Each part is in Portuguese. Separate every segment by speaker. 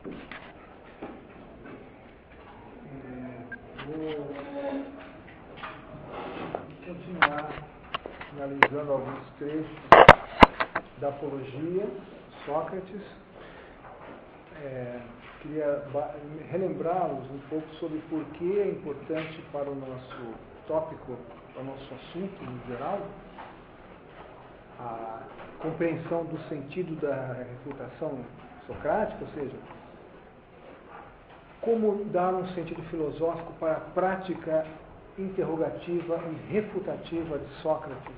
Speaker 1: Vou continuar analisando alguns trechos da Apologia, Sócrates. Queria relembrá-los um pouco sobre por que é importante para o nosso tópico, para o nosso assunto em geral, a compreensão do sentido da refutação socrática, ou seja, como dar um sentido filosófico para a prática interrogativa e refutativa de Sócrates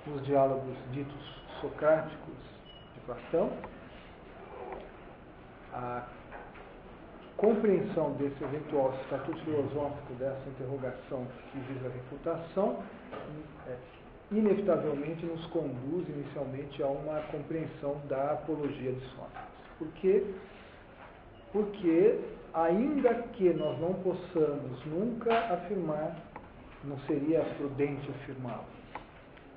Speaker 1: nos diálogos ditos socráticos de Platão. A compreensão desse eventual estatuto filosófico dessa interrogação que visa a refutação inevitavelmente nos conduz inicialmente a uma compreensão da apologia de Sócrates. Por quê? Porque ainda que nós não possamos nunca afirmar, não seria prudente afirmá-lo,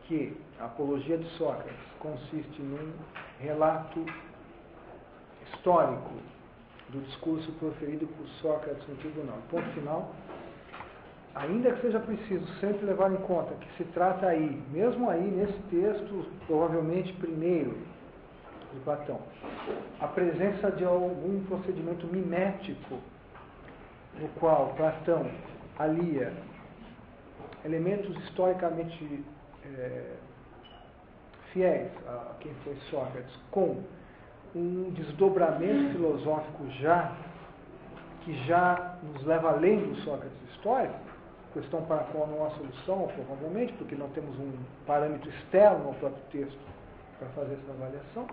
Speaker 1: que a apologia de Sócrates consiste num relato histórico do discurso proferido por Sócrates no tribunal. Ponto final. Ainda que seja preciso sempre levar em conta que se trata aí, mesmo aí nesse texto, provavelmente primeiro de Platão, a presença de algum procedimento mimético no qual Platão alia elementos historicamente fiéis a quem foi Sócrates com um desdobramento filosófico que já nos leva além do Sócrates histórico, questão para a qual não há solução, provavelmente, porque não temos um parâmetro externo ao próprio texto para fazer essa avaliação.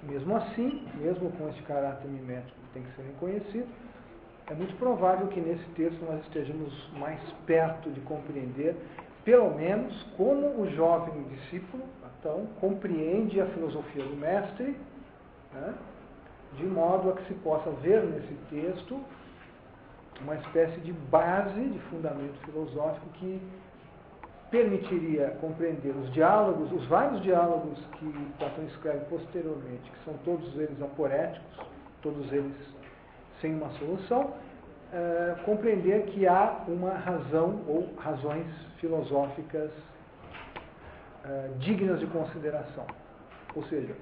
Speaker 1: Mesmo assim, mesmo com esse caráter mimético que tem que ser reconhecido, é muito provável que nesse texto nós estejamos mais perto de compreender, pelo menos, como o jovem discípulo, Platão, compreende a filosofia do mestre, né, de modo a que se possa ver nesse texto uma espécie de base, de fundamento filosófico que permitiria compreender os diálogos, os vários diálogos que Platão escreve posteriormente, que são todos eles aporéticos, todos eles sem uma solução, compreender que há uma razão ou razões filosóficas dignas de consideração. Ou seja,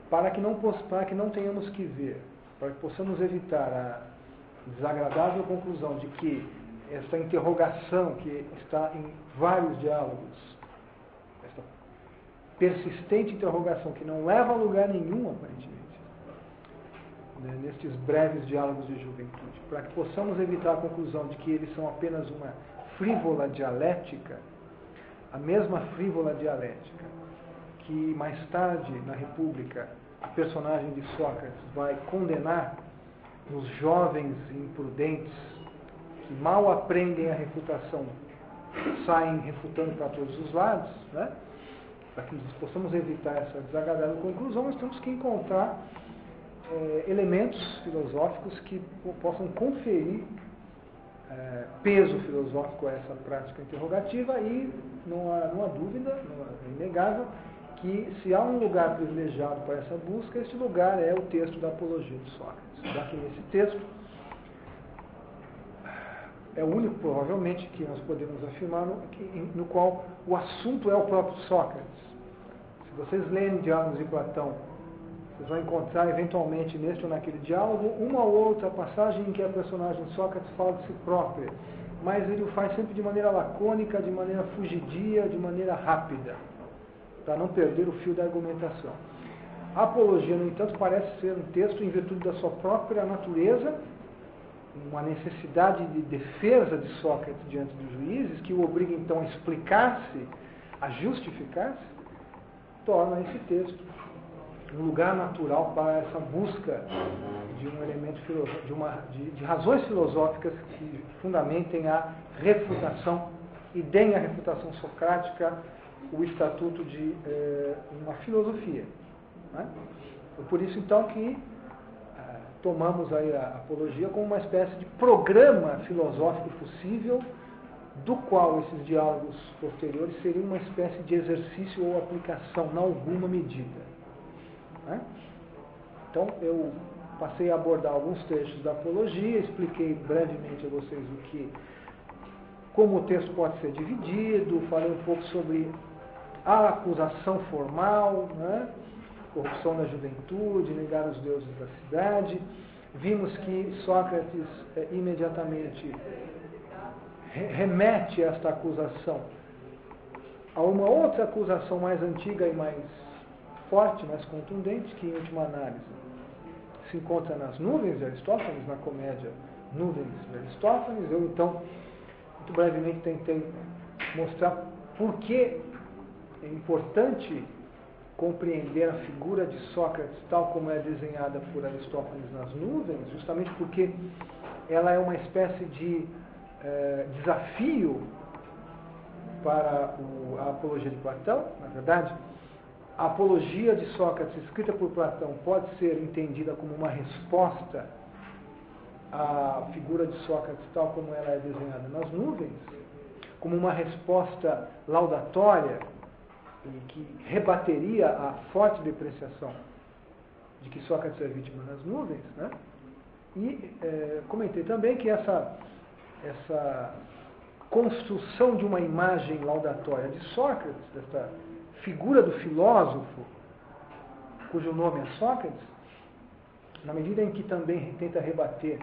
Speaker 1: para que não tenhamos que ver, para que possamos evitar a desagradável conclusão de que essa interrogação que está em vários diálogos, essa persistente interrogação que não leva a lugar nenhum, aparentemente, nestes breves diálogos de juventude, para que possamos evitar a conclusão de que eles são apenas uma frívola dialética, a mesma frívola dialética que mais tarde, na República, a personagem de Sócrates vai condenar nos jovens imprudentes que mal aprendem a refutação, saem refutando para todos os lados, né? Para que nós possamos evitar essa desagradável conclusão, nós temos que encontrar elementos filosóficos que possam conferir peso filosófico a essa prática interrogativa e não há dúvida, é inegável, que se há um lugar privilegiado para essa busca, esse lugar é o texto da Apologia de Sócrates. Já que nesse texto é o único, provavelmente, que nós podemos afirmar no qual o assunto é o próprio Sócrates. Se vocês lerem diálogos de Platão, vocês vão encontrar, eventualmente, neste ou naquele diálogo, uma ou outra passagem em que a personagem Sócrates fala de si própria, mas ele o faz sempre de maneira lacônica, de maneira fugidia, de maneira rápida, para não perder o fio da argumentação. A Apologia, no entanto, parece ser um texto em virtude da sua própria natureza, uma necessidade de defesa de Sócrates diante dos juízes, que o obriga então a explicar-se, a justificar-se, torna esse texto um lugar natural para essa busca de um elemento de razões filosóficas que fundamentem a refutação e deem à refutação socrática o estatuto de uma filosofia. Né? Por isso, então, que tomamos aí a Apologia como uma espécie de programa filosófico possível, do qual esses diálogos posteriores seriam uma espécie de exercício ou aplicação, em alguma medida. Né? Então, eu passei a abordar alguns trechos da apologia, expliquei brevemente a vocês como o texto pode ser dividido, falei um pouco sobre a acusação formal, né? Corrupção da juventude, negar os deuses da cidade. Vimos que Sócrates imediatamente remete esta acusação a uma outra acusação mais antiga e mais forte, mais contundente, que em última análise se encontra nas nuvens de Aristófanes, na comédia Nuvens de Aristófanes. Eu então, muito brevemente, tentei mostrar por que é importante compreender a figura de Sócrates tal como é desenhada por Aristófanes nas nuvens, justamente porque ela é uma espécie de desafio para a apologia de Platão. Na verdade, a apologia de Sócrates escrita por Platão pode ser entendida como uma resposta à figura de Sócrates tal como ela é desenhada nas nuvens, como uma resposta laudatória e que rebateria a forte depreciação de que Sócrates é vítima nas nuvens, né? E comentei também que essa construção de uma imagem laudatória de Sócrates, dessa figura do filósofo, cujo nome é Sócrates, na medida em que também tenta rebater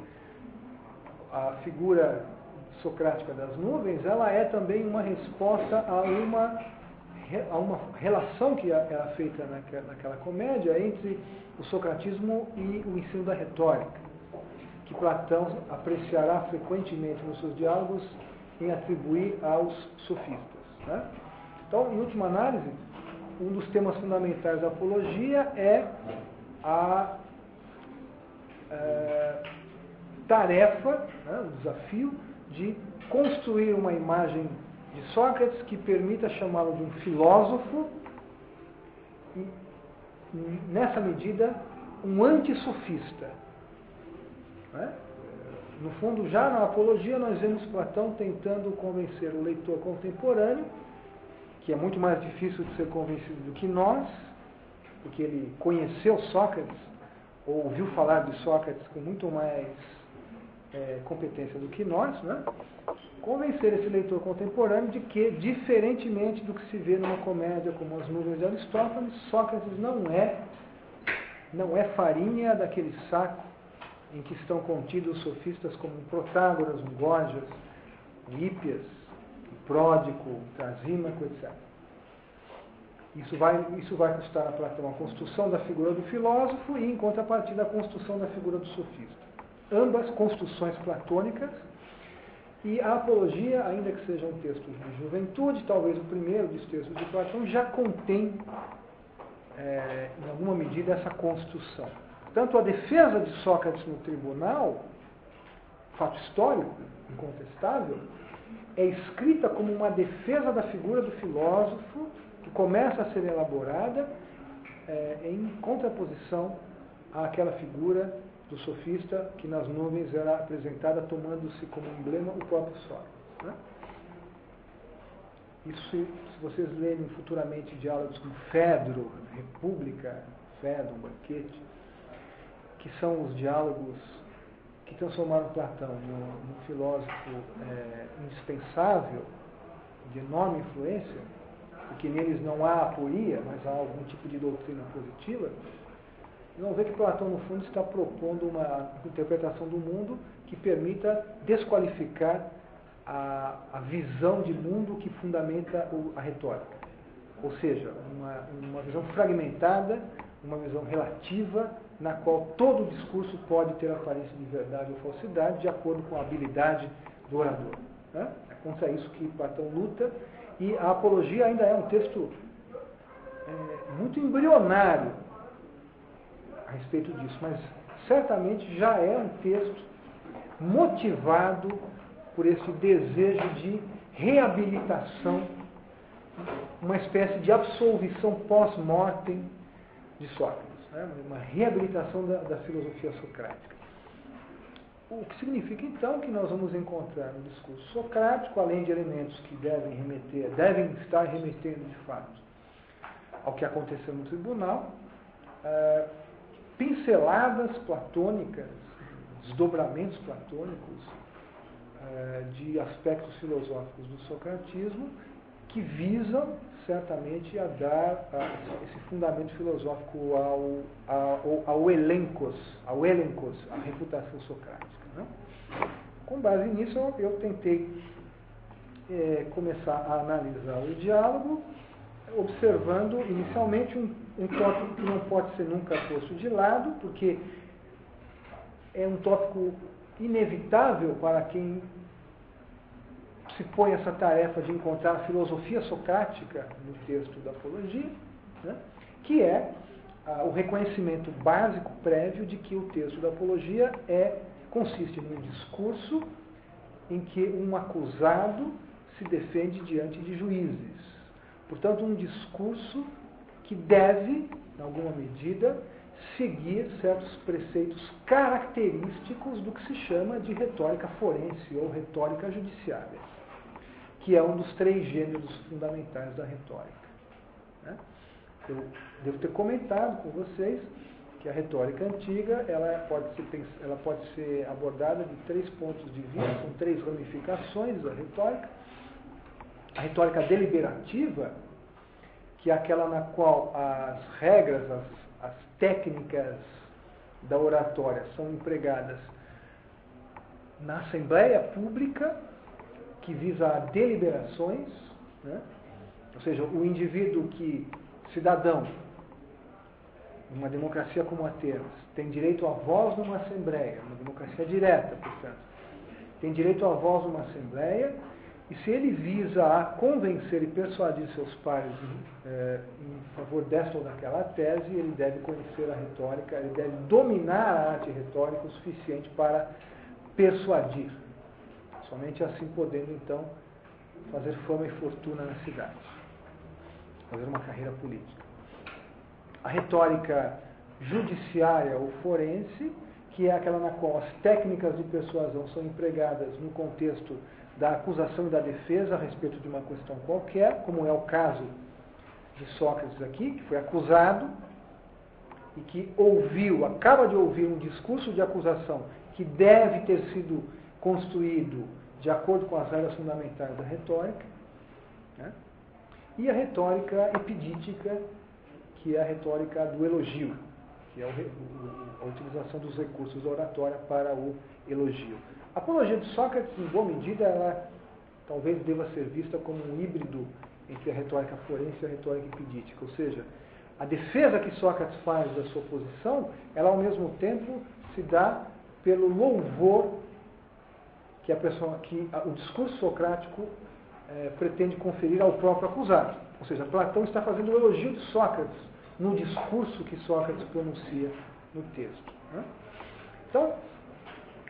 Speaker 1: a figura socrática das nuvens, ela é também uma resposta a uma relação que era feita naquela comédia entre o socratismo e o ensino da retórica, que Platão apreciará frequentemente nos seus diálogos em atribuir aos sofistas. Né? Então, em última análise, um dos temas fundamentais da apologia é a tarefa, né, o desafio de construir uma imagem de Sócrates que permita chamá-lo de um filósofo e, nessa medida, um antissofista. Né? No fundo, já na apologia, nós vemos Platão tentando convencer o leitor contemporâneo, que é muito mais difícil de ser convencido do que nós, porque ele conheceu Sócrates, ou ouviu falar de Sócrates com muito mais competência do que nós, né? Convencer esse leitor contemporâneo de que, diferentemente do que se vê numa comédia como As Nuvens de Aristófanes, Sócrates não é farinha daquele saco em que estão contidos sofistas como Protágoras, Gorgias, Hípias, Pródico, Trasímaco, etc. Isso vai custar a Platão a construção da figura do filósofo e, em contrapartida, a construção da figura do sofista. Ambas construções platônicas, e a apologia, ainda que seja um texto de juventude, talvez o primeiro dos textos de Platão, já contém, em alguma medida, essa construção. Tanto a defesa de Sócrates no tribunal, fato histórico, incontestável, é escrita como uma defesa da figura do filósofo, que começa a ser elaborada em contraposição àquela figura do sofista que nas nuvens era apresentada tomando-se como emblema o próprio Sócrates. Né? Isso, se vocês lerem futuramente diálogos como Fedro, República, Fedro, um banquete, que são os diálogos que transformaram Platão num filósofo indispensável, de enorme influência, porque neles não há aporia, mas há algum tipo de doutrina positiva, vão ver que Platão, no fundo, está propondo uma interpretação do mundo que permita desqualificar a visão de mundo que fundamenta a retórica. Ou seja, uma visão fragmentada, uma visão relativa, na qual todo discurso pode ter aparência de verdade ou falsidade, de acordo com a habilidade do orador. Né? É contra isso que Platão luta, e a apologia ainda é um texto muito embrionário a respeito disso, mas certamente já é um texto motivado por esse desejo de reabilitação, uma espécie de absolvição pós-mortem de Sócrates, né? Uma reabilitação da filosofia socrática. O que significa, então, que nós vamos encontrar no discurso socrático, além de elementos que devem estar remetendo, de fato, ao que aconteceu no tribunal, pinceladas platônicas, desdobramentos platônicos de aspectos filosóficos do socratismo que visam certamente a dar esse fundamento filosófico ao elencos, à refutação socrática. Né? Com base nisso, eu tentei começar a analisar o diálogo, observando inicialmente um tópico que não pode ser nunca posto de lado, porque é um tópico inevitável para quem se põe essa tarefa de encontrar a filosofia socrática no texto da Apologia, né? Que é o reconhecimento básico prévio de que o texto da Apologia consiste num discurso em que um acusado se defende diante de juízes. Portanto, um discurso que deve, em alguma medida, seguir certos preceitos característicos do que se chama de retórica forense ou retórica judiciária, que é um dos 3 gêneros fundamentais da retórica. Né? Eu devo ter comentado com vocês que a retórica antiga ela pode ser abordada de 3 pontos de vista, são 3 ramificações da retórica. A retórica deliberativa, que é aquela na qual as regras, as técnicas da oratória são empregadas na assembleia pública, que visa a deliberações, né? Ou seja, o indivíduo cidadão, numa democracia como a Atenas, tem direito à voz numa assembleia, uma democracia direta, portanto, tem direito à voz numa assembleia, e se ele visa a convencer e persuadir seus pares em favor desta ou daquela tese, ele deve conhecer a retórica, ele deve dominar a arte retórica o suficiente para persuadir. Somente assim podendo, então, fazer fama e fortuna na cidade, fazer uma carreira política. A retórica judiciária ou forense, que é aquela na qual as técnicas de persuasão são empregadas no contexto da acusação e da defesa a respeito de uma questão qualquer, como é o caso de Sócrates aqui, que foi acusado e que acaba de ouvir um discurso de acusação que deve ter sido construído de acordo com as regras fundamentais da retórica, né? E a retórica epidítica, que é a retórica do elogio, que é a utilização dos recursos da oratória para o elogio. A Apologia de Sócrates, em boa medida, ela talvez deva ser vista como um híbrido entre a retórica forense e a retórica epidítica, ou seja, a defesa que Sócrates faz da sua posição, ela ao mesmo tempo se dá pelo louvor que o discurso socrático pretende conferir ao próprio acusado. Ou seja, Platão está fazendo o elogio de Sócrates no discurso que Sócrates pronuncia no texto. Né? Então,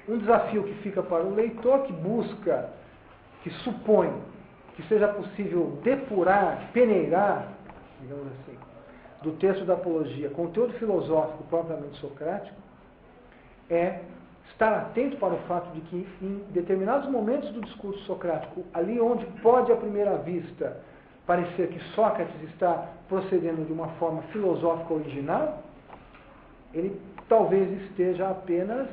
Speaker 1: um desafio que fica para o leitor que supõe que seja possível depurar, peneirar, digamos assim, do texto da Apologia, conteúdo filosófico propriamente socrático, é estar atento para o fato de que em determinados momentos do discurso socrático, ali onde pode à primeira vista parecer que Sócrates está procedendo de uma forma filosófica original, ele talvez esteja apenas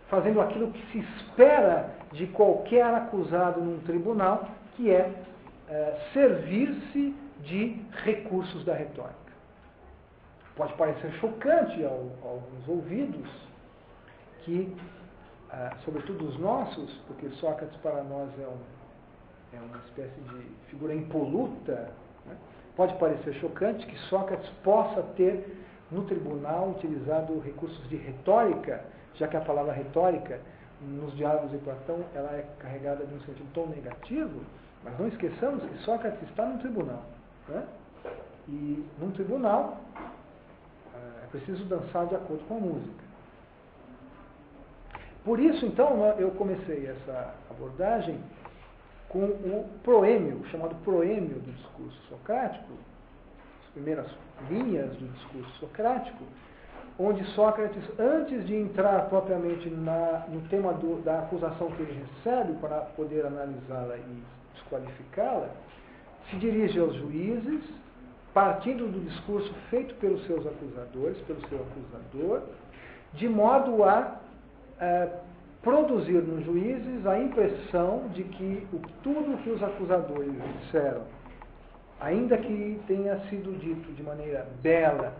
Speaker 1: fazendo aquilo que se espera de qualquer acusado num tribunal, que é servir-se de recursos da retórica. Pode parecer chocante a alguns ouvidos que, sobretudo os nossos, porque Sócrates para nós é uma espécie de figura impoluta, né? Pode parecer chocante que Sócrates possa ter no tribunal utilizado recursos de retórica, já que a palavra retórica nos diálogos de Platão ela é carregada de um sentido tão negativo, mas não esqueçamos que Sócrates está num tribunal, né? E num tribunal é preciso dançar de acordo com a música. Por isso, então, eu comecei essa abordagem com o proêmio, o chamado proêmio do discurso socrático, as primeiras linhas do discurso socrático, onde Sócrates, antes de entrar propriamente no tema da acusação que ele recebe, para poder analisá-la e desqualificá-la, se dirige aos juízes partindo do discurso feito pelos seus acusadores, pelo seu acusador, de modo a produzir nos juízes a impressão de que tudo o que os acusadores disseram, ainda que tenha sido dito de maneira bela,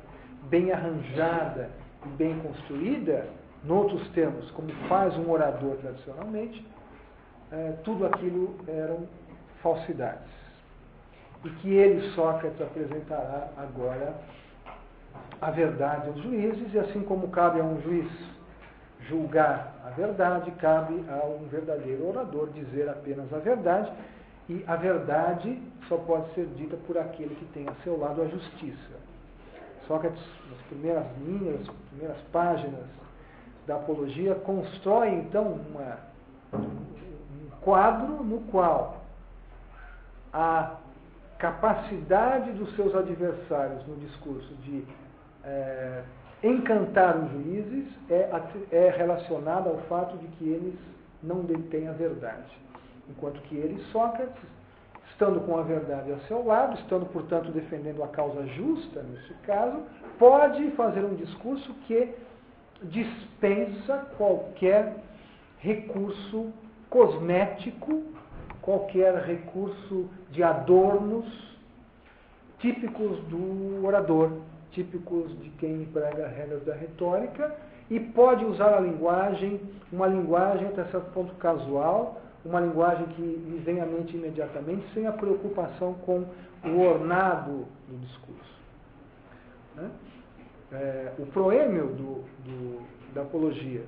Speaker 1: bem arranjada e bem construída, noutros termos, como faz um orador tradicionalmente, tudo aquilo eram falsidades. E que ele, Sócrates, apresentará agora a verdade aos juízes, e assim como cabe a um juiz julgar a verdade, cabe a um verdadeiro orador dizer apenas a verdade, e a verdade só pode ser dita por aquele que tem a seu lado a justiça. Sócrates, nas primeiras linhas, nas primeiras páginas da Apologia, constrói então um quadro no qual a capacidade dos seus adversários no discurso de encantar os juízes é relacionada ao fato de que eles não detêm a verdade. Enquanto que ele, Sócrates, estando com a verdade a seu lado, estando, portanto, defendendo a causa justa, nesse caso, pode fazer um discurso que dispensa qualquer recurso cosmético, qualquer recurso de adornos típicos do orador, típicos de quem emprega regras da retórica, e pode usar a linguagem, uma linguagem até certo ponto casual, uma linguagem que lhe vem à mente imediatamente, sem a preocupação com o ornado do discurso. Né? O proêmio da Apologia,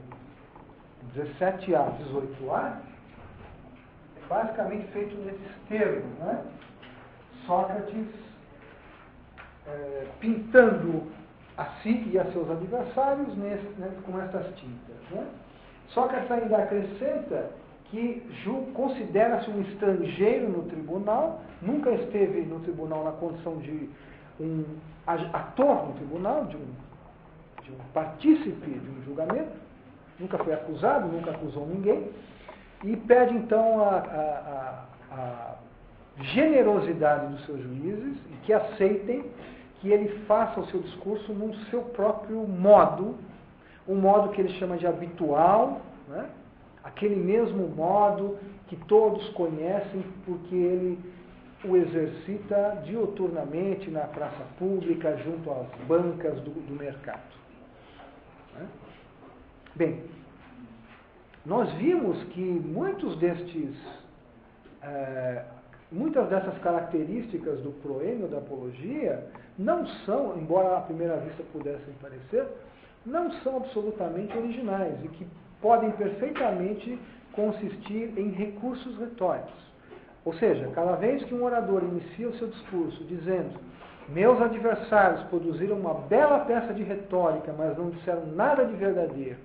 Speaker 1: 17a a 18a, é basicamente feito nesses termos. Né? Sócrates pintando a si e a seus adversários com estas tintas. Né? Sócrates ainda acrescenta que considera-se um estrangeiro no tribunal, nunca esteve no tribunal na condição de um ator no tribunal, de um partícipe de um julgamento, nunca foi acusado, nunca acusou ninguém, e pede então a generosidade dos seus juízes e que aceitem que ele faça o seu discurso no seu próprio modo, um modo que ele chama de habitual, né? Aquele mesmo modo que todos conhecem, porque ele o exercita diuturnamente na praça pública, junto às bancas do mercado. Né? Bem, nós vimos que muitas dessas características do proêmio da Apologia não são, embora à primeira vista pudessem parecer, não são absolutamente originais e que podem perfeitamente consistir em recursos retóricos. Ou seja, cada vez que um orador inicia o seu discurso dizendo: meus adversários produziram uma bela peça de retórica, mas não disseram nada de verdadeiro,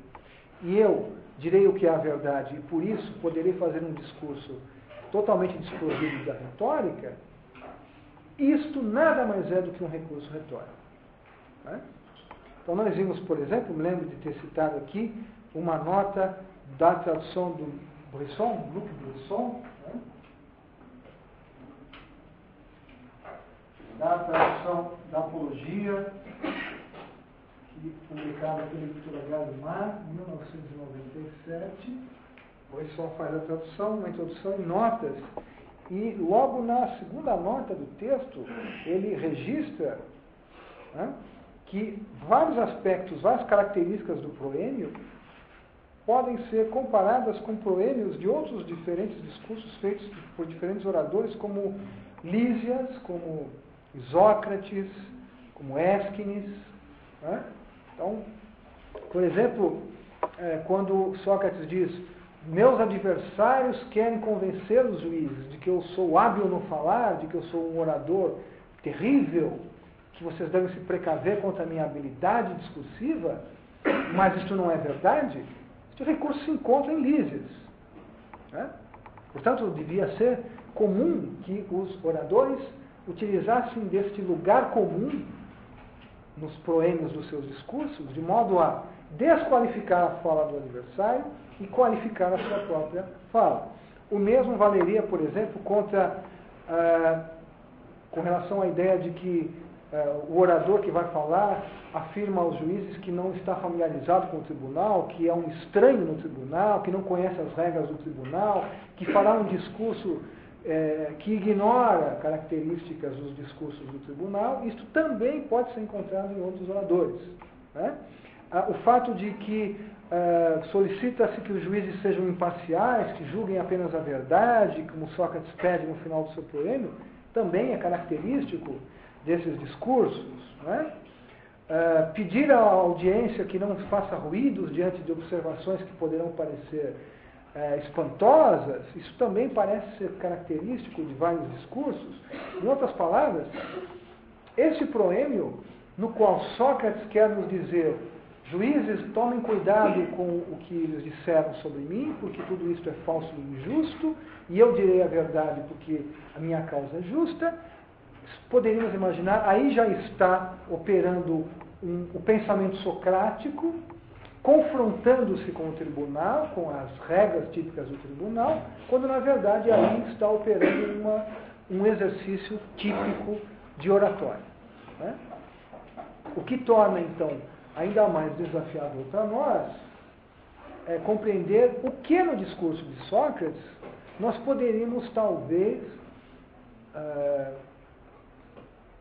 Speaker 1: e eu direi o que é a verdade, e por isso poderei fazer um discurso totalmente desprovido da retórica, isto nada mais é do que um recurso retórico. Né? Então nós vimos, por exemplo, me lembro de ter citado aqui uma nota da tradução do Bresson, Luc Bresson, né? Da tradução da Apologia, que publicada pela Editora Gallimard, em 1997. Bresson faz a tradução, uma introdução e notas, e logo na segunda nota do texto, ele registra, né, que vários aspectos, várias características do proêmio podem ser comparadas com proêmios de outros diferentes discursos feitos por diferentes oradores, como Lísias, como Isócrates, como Ésquines. Né? Então, por exemplo, quando Sócrates diz: meus adversários querem convencer os juízes de que eu sou hábil no falar, de que eu sou um orador terrível, que vocês devem se precaver contra a minha habilidade discursiva, mas isto não é verdade. Este recurso se encontra em Lísias. Né? Portanto, devia ser comum que os oradores utilizassem deste lugar comum nos proêmios dos seus discursos, de modo a desqualificar a fala do adversário e qualificar a sua própria fala. O mesmo valeria, por exemplo, com relação à ideia de que o orador que vai falar afirma aos juízes que não está familiarizado com o tribunal, que é um estranho no tribunal, que não conhece as regras do tribunal, que fará um discurso que ignora características dos discursos do tribunal. Isto também pode ser encontrado em outros oradores, né? O fato de que solicita-se que os juízes sejam imparciais, que julguem apenas a verdade, como Sócrates pede no final do seu poema, também é característico desses discursos, né? Pedir à audiência que não faça ruídos diante de observações que poderão parecer espantosas, isso também parece ser característico de vários discursos. Em outras palavras, esse proêmio, no qual Sócrates quer nos dizer: juízes, tomem cuidado com o que eles disseram sobre mim, porque tudo isto é falso e injusto, e eu direi a verdade porque a minha causa é justa. Poderíamos imaginar, aí já está operando o pensamento socrático, confrontando-se com o tribunal, com as regras típicas do tribunal, quando na verdade aí está operando um exercício típico de oratória, né? O que torna então ainda mais desafiador para nós é compreender o que no discurso de Sócrates nós poderíamos talvez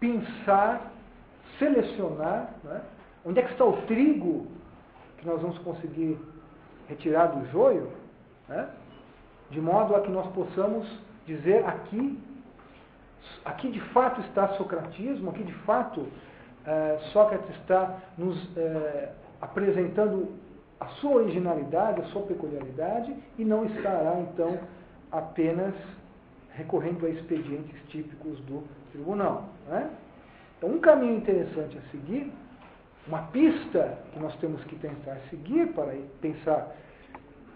Speaker 1: pensar, selecionar, né? Onde é que está o trigo que nós vamos conseguir retirar do joio, né? De modo a que nós possamos dizer aqui de fato está socratismo, aqui de fato Sócrates está nos apresentando a sua originalidade, a sua peculiaridade, e não estará então apenas recorrendo a expedientes típicos do tribunal, né? Então, um caminho interessante a seguir, uma pista que nós temos que tentar seguir para pensar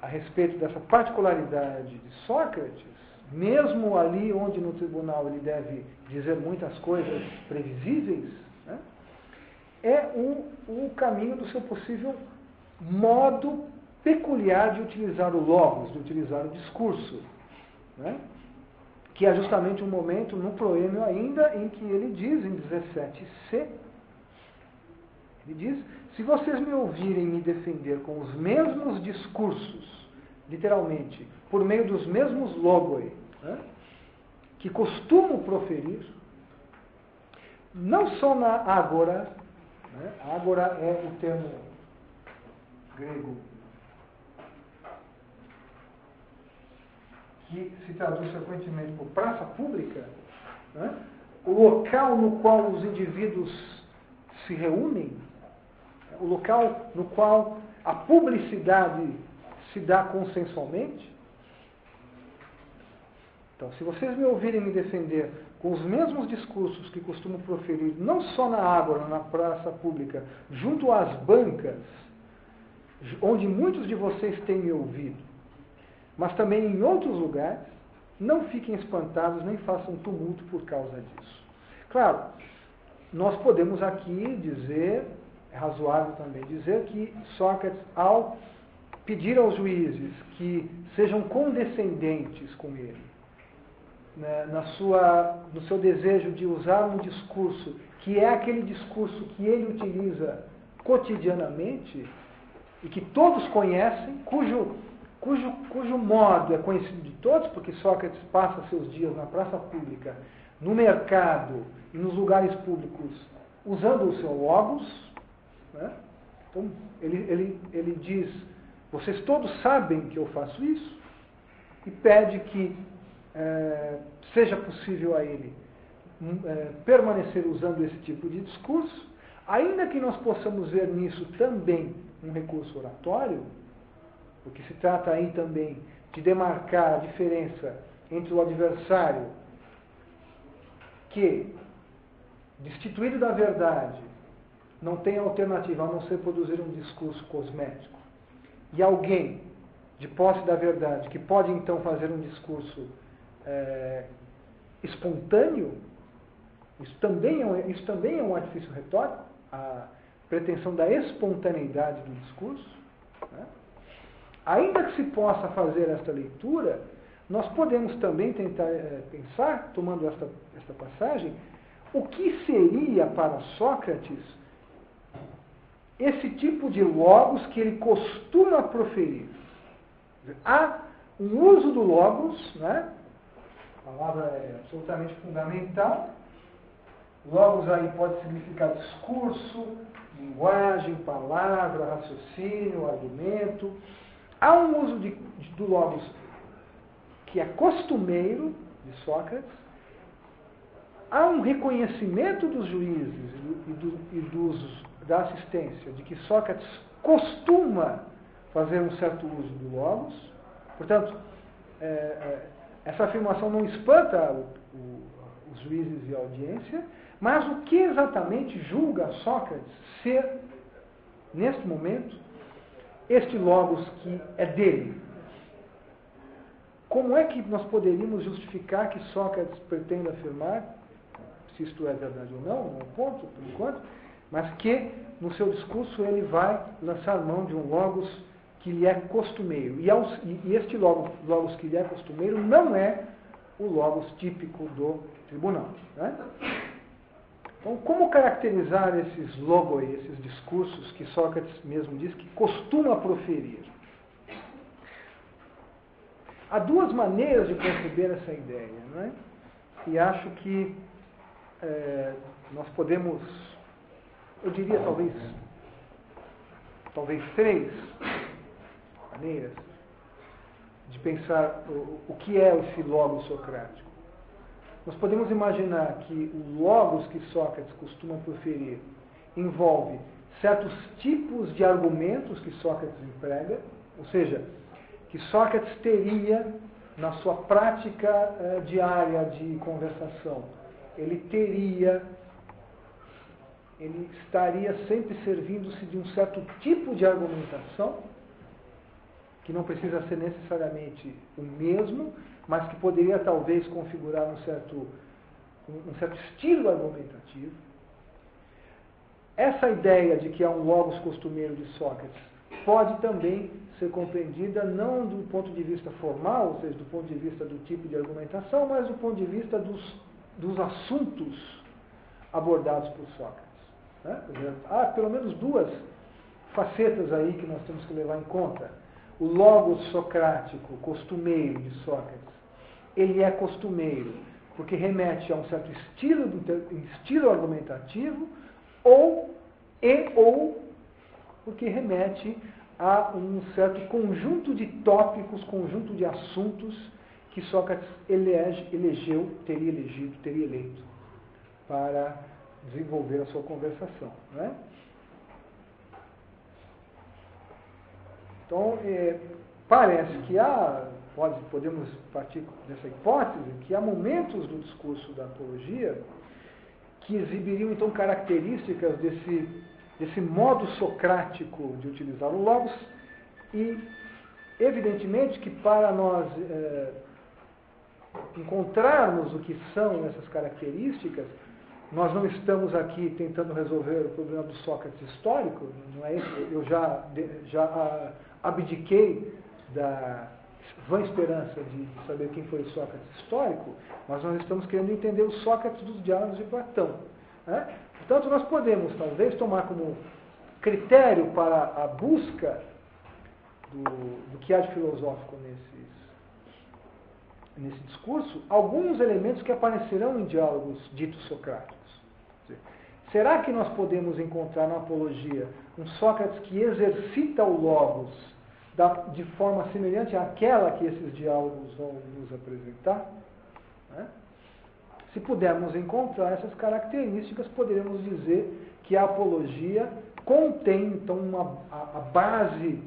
Speaker 1: a respeito dessa particularidade de Sócrates, mesmo ali onde no tribunal ele deve dizer muitas coisas previsíveis, né, é o caminho do seu possível modo peculiar de utilizar o logos, de utilizar o discurso, né? Que é justamente um momento no proêmio ainda em que ele diz, em 17c, ele diz: se vocês me ouvirem me defender com os mesmos discursos, literalmente, por meio dos mesmos logoi, né, que costumo proferir, não só na ágora, né, ágora é o termo grego que se traduz frequentemente por praça pública, né, o local no qual os indivíduos se reúnem, o local no qual a publicidade se dá consensualmente. Então, se vocês me ouvirem me defender com os mesmos discursos que costumo proferir, não só na ágora, na praça pública, junto às bancas, onde muitos de vocês têm me ouvido, mas também em outros lugares, não fiquem espantados, nem façam tumulto por causa disso. Claro, nós podemos aqui dizer, é razoável também dizer, que Sócrates, ao pedir aos juízes que sejam condescendentes com ele, né, no seu desejo de usar um discurso que é aquele discurso que ele utiliza cotidianamente e que todos conhecem, cujo modo é conhecido de todos, porque Sócrates passa seus dias na praça pública, no mercado e nos lugares públicos, usando o seu logos, né? Então, ele diz: vocês todos sabem que eu faço isso, e pede que seja possível a ele permanecer usando esse tipo de discurso, ainda que nós possamos ver nisso também um recurso oratório, porque se trata aí também de demarcar a diferença entre o adversário que, destituído da verdade, não tem alternativa a não ser produzir um discurso cosmético, e alguém de posse da verdade que pode então fazer um discurso espontâneo. Isso também é um artifício retórico, a pretensão da espontaneidade do discurso, né? Ainda que se possa fazer esta leitura, nós podemos também tentar pensar, tomando esta passagem, o que seria para Sócrates esse tipo de logos que ele costuma proferir. Há um uso do logos, né? A palavra é absolutamente fundamental. Logos aí pode significar discurso, linguagem, palavra, raciocínio, argumento. Há um uso do logos que é costumeiro de Sócrates. Há um reconhecimento dos juízes da assistência de que Sócrates costuma fazer um certo uso do logos. Portanto, essa afirmação não espanta os juízes e a audiência, mas o que exatamente julga Sócrates ser, neste momento, este logos que é dele? Como é que nós poderíamos justificar que Sócrates pretende afirmar, se isto é verdade ou não é um ponto, por enquanto, mas que no seu discurso ele vai lançar mão de um logos que lhe é costumeiro. E este logos que lhe é costumeiro não é o logos típico do tribunal. Né? Então, como caracterizar esses logoi, esses discursos que Sócrates mesmo diz que costuma proferir? Há duas maneiras de conceber essa ideia, né? E acho que nós podemos, eu diria talvez três maneiras de pensar o que é esse logos socrático. Nós podemos imaginar que o logos que Sócrates costuma proferir envolve certos tipos de argumentos que Sócrates emprega, ou seja, que Sócrates teria na sua prática diária de conversação. Ele estaria sempre servindo-se de um certo tipo de argumentação, que não precisa ser necessariamente o mesmo, mas que poderia talvez configurar um certo estilo argumentativo. Essa ideia de que há um logos costumeiro de Sócrates pode também ser compreendida não do ponto de vista formal, ou seja, do ponto de vista do tipo de argumentação, mas do ponto de vista dos assuntos abordados por Sócrates. Né? Há pelo menos duas facetas aí que nós temos que levar em conta. O logos socrático, costumeiro de Sócrates, ele é costumeiro porque remete a um certo estilo argumentativo ou porque remete a um certo conjunto de tópicos, conjunto de assuntos que Sócrates teria eleito para desenvolver a sua conversação. Né? Então, parece que podemos partir dessa hipótese, que há momentos do discurso da apologia que exibiriam, então, características desse modo socrático de utilizar o logos e, evidentemente, que para nós encontrarmos o que são essas características, nós não estamos aqui tentando resolver o problema do Sócrates histórico, não é isso? Eu já abdiquei da vã esperança de saber quem foi o Sócrates histórico, mas nós estamos querendo entender o Sócrates dos diálogos de Platão. Né? Portanto, nós podemos, talvez, tomar como critério para a busca do que há de filosófico nesse discurso, alguns elementos que aparecerão em diálogos ditos socráticos. Será que nós podemos encontrar na apologia um Sócrates que exercita o logos de forma semelhante àquela que esses diálogos vão nos apresentar? Né? Se pudermos encontrar essas características, poderemos dizer que a apologia contém, então, a base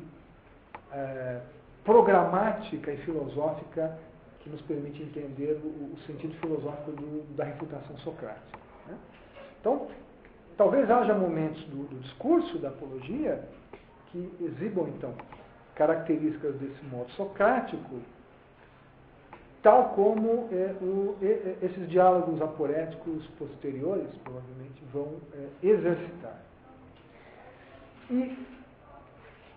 Speaker 1: programática e filosófica que nos permite entender o sentido filosófico da refutação socrática. Né? Então, talvez haja momentos do discurso da apologia que exibam, então, características desse modo socrático, tal como esses diálogos aporéticos posteriores, provavelmente, vão exercitar. E,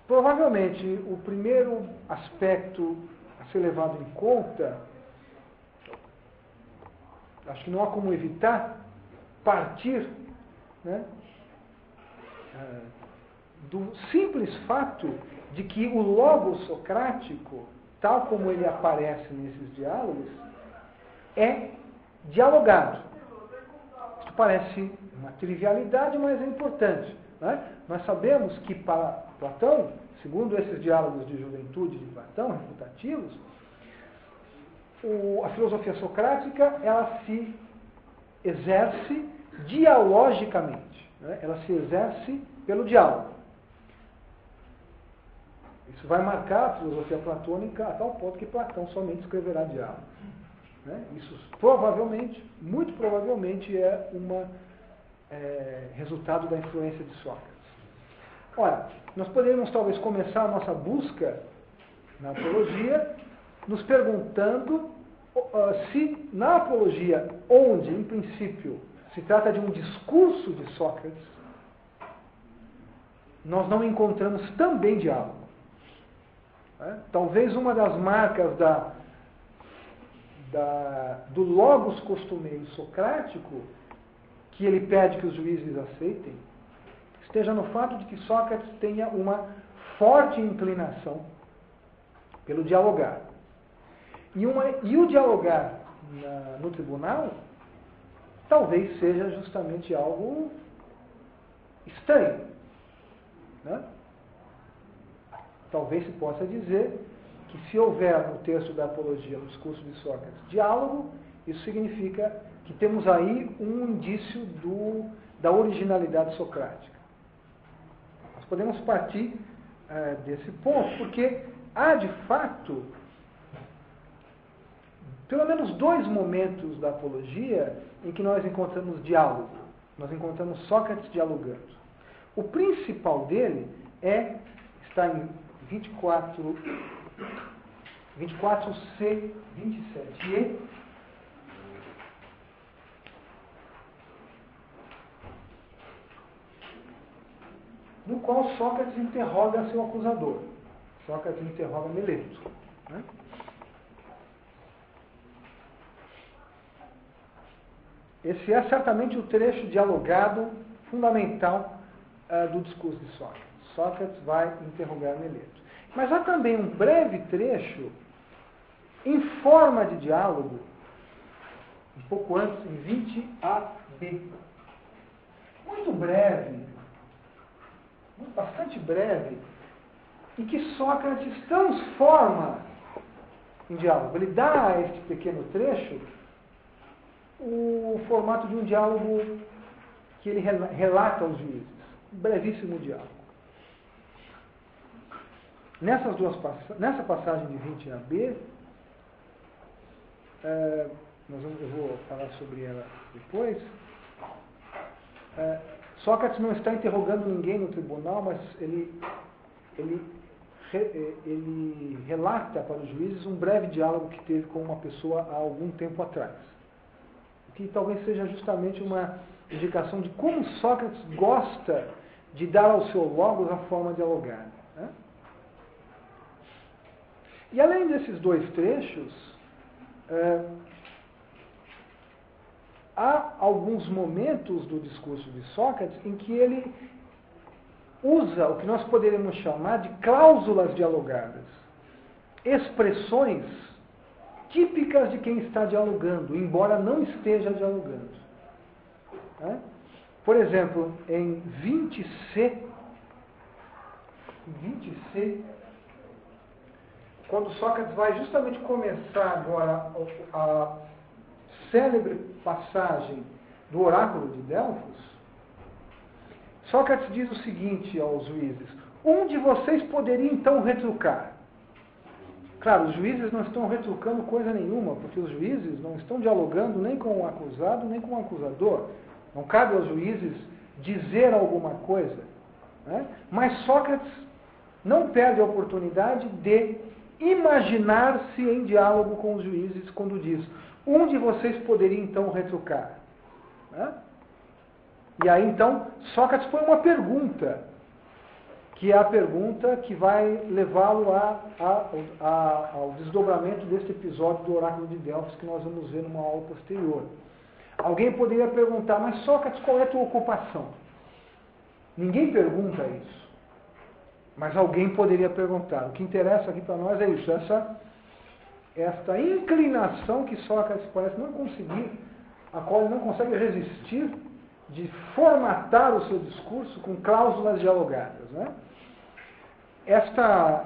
Speaker 1: provavelmente, o primeiro aspecto a ser levado em conta, acho que não há como evitar, partir, né, do simples fato de que o logos socrático, tal como ele aparece nesses diálogos, é dialogado. Isso parece uma trivialidade, mas é importante. Né? Nós sabemos que para Platão, segundo esses diálogos de juventude de Platão, refutativos, a filosofia socrática ela se exerce dialogicamente. Né? Ela se exerce pelo diálogo. Isso vai marcar a filosofia platônica a tal ponto que Platão somente escreverá diálogo. Né? Isso provavelmente, muito provavelmente, é resultado da influência de Sócrates. Ora, nós poderíamos talvez começar a nossa busca na apologia nos perguntando se na apologia, onde, em princípio, se trata de um discurso de Sócrates, nós não encontramos também diálogo. Talvez uma das marcas do logos costumeiro socrático, que ele pede que os juízes aceitem, esteja no fato de que Sócrates tenha uma forte inclinação pelo dialogar. E o dialogar no tribunal talvez seja justamente algo estranho. Né? Talvez se possa dizer que se houver no texto da Apologia, no discurso de Sócrates, diálogo, isso significa que temos aí um indício da originalidade socrática. Nós podemos partir desse ponto, porque há de fato pelo menos dois momentos da Apologia em que nós encontramos diálogo. Nós encontramos Sócrates dialogando. O principal dele está em 24c, 27e, no qual Sócrates interroga seu acusador. Sócrates interroga Meleto. Né? Esse é certamente o trecho dialogado fundamental do discurso de Sócrates. Sócrates vai interrogar Meleto. Mas há também um breve trecho em forma de diálogo, um pouco antes, em 20ab. Muito breve, bastante breve, em que Sócrates transforma em diálogo. Ele dá a este pequeno trecho o formato de um diálogo que ele relata aos juízes. Um brevíssimo diálogo. Nessa passagem de 20ab, eu vou falar sobre ela depois, Sócrates não está interrogando ninguém no tribunal, mas ele relata para os juízes um breve diálogo que teve com uma pessoa há algum tempo atrás. Que talvez seja justamente uma indicação de como Sócrates gosta de dar ao seu logos a forma dialogada. Né? E além desses dois trechos, há alguns momentos do discurso de Sócrates em que ele usa o que nós poderíamos chamar de cláusulas dialogadas, expressões típicas de quem está dialogando, embora não esteja dialogando. Né? Por exemplo, em 20c, quando Sócrates vai justamente começar agora a célebre passagem do oráculo de Delfos, Sócrates diz o seguinte aos juízes: um de vocês poderia então retrucar. Claro, os juízes não estão retrucando coisa nenhuma, porque os juízes não estão dialogando nem com o acusado, nem com o acusador. Não cabe aos juízes dizer alguma coisa. Né? Mas Sócrates não perde a oportunidade de imaginar-se em diálogo com os juízes quando diz: um de vocês poderia então retrucar. Né? E aí então Sócrates põe uma pergunta, que é a pergunta que vai levá-lo ao desdobramento deste episódio do oráculo de Delfos, que nós vamos ver numa aula posterior. Alguém poderia perguntar, mas Sócrates, qual é a tua ocupação? Ninguém pergunta isso. Mas alguém poderia perguntar. O que interessa aqui para nós é isso, esta inclinação que Sócrates parece não conseguir, a qual ele não consegue resistir, de formatar o seu discurso com cláusulas dialogadas. Né?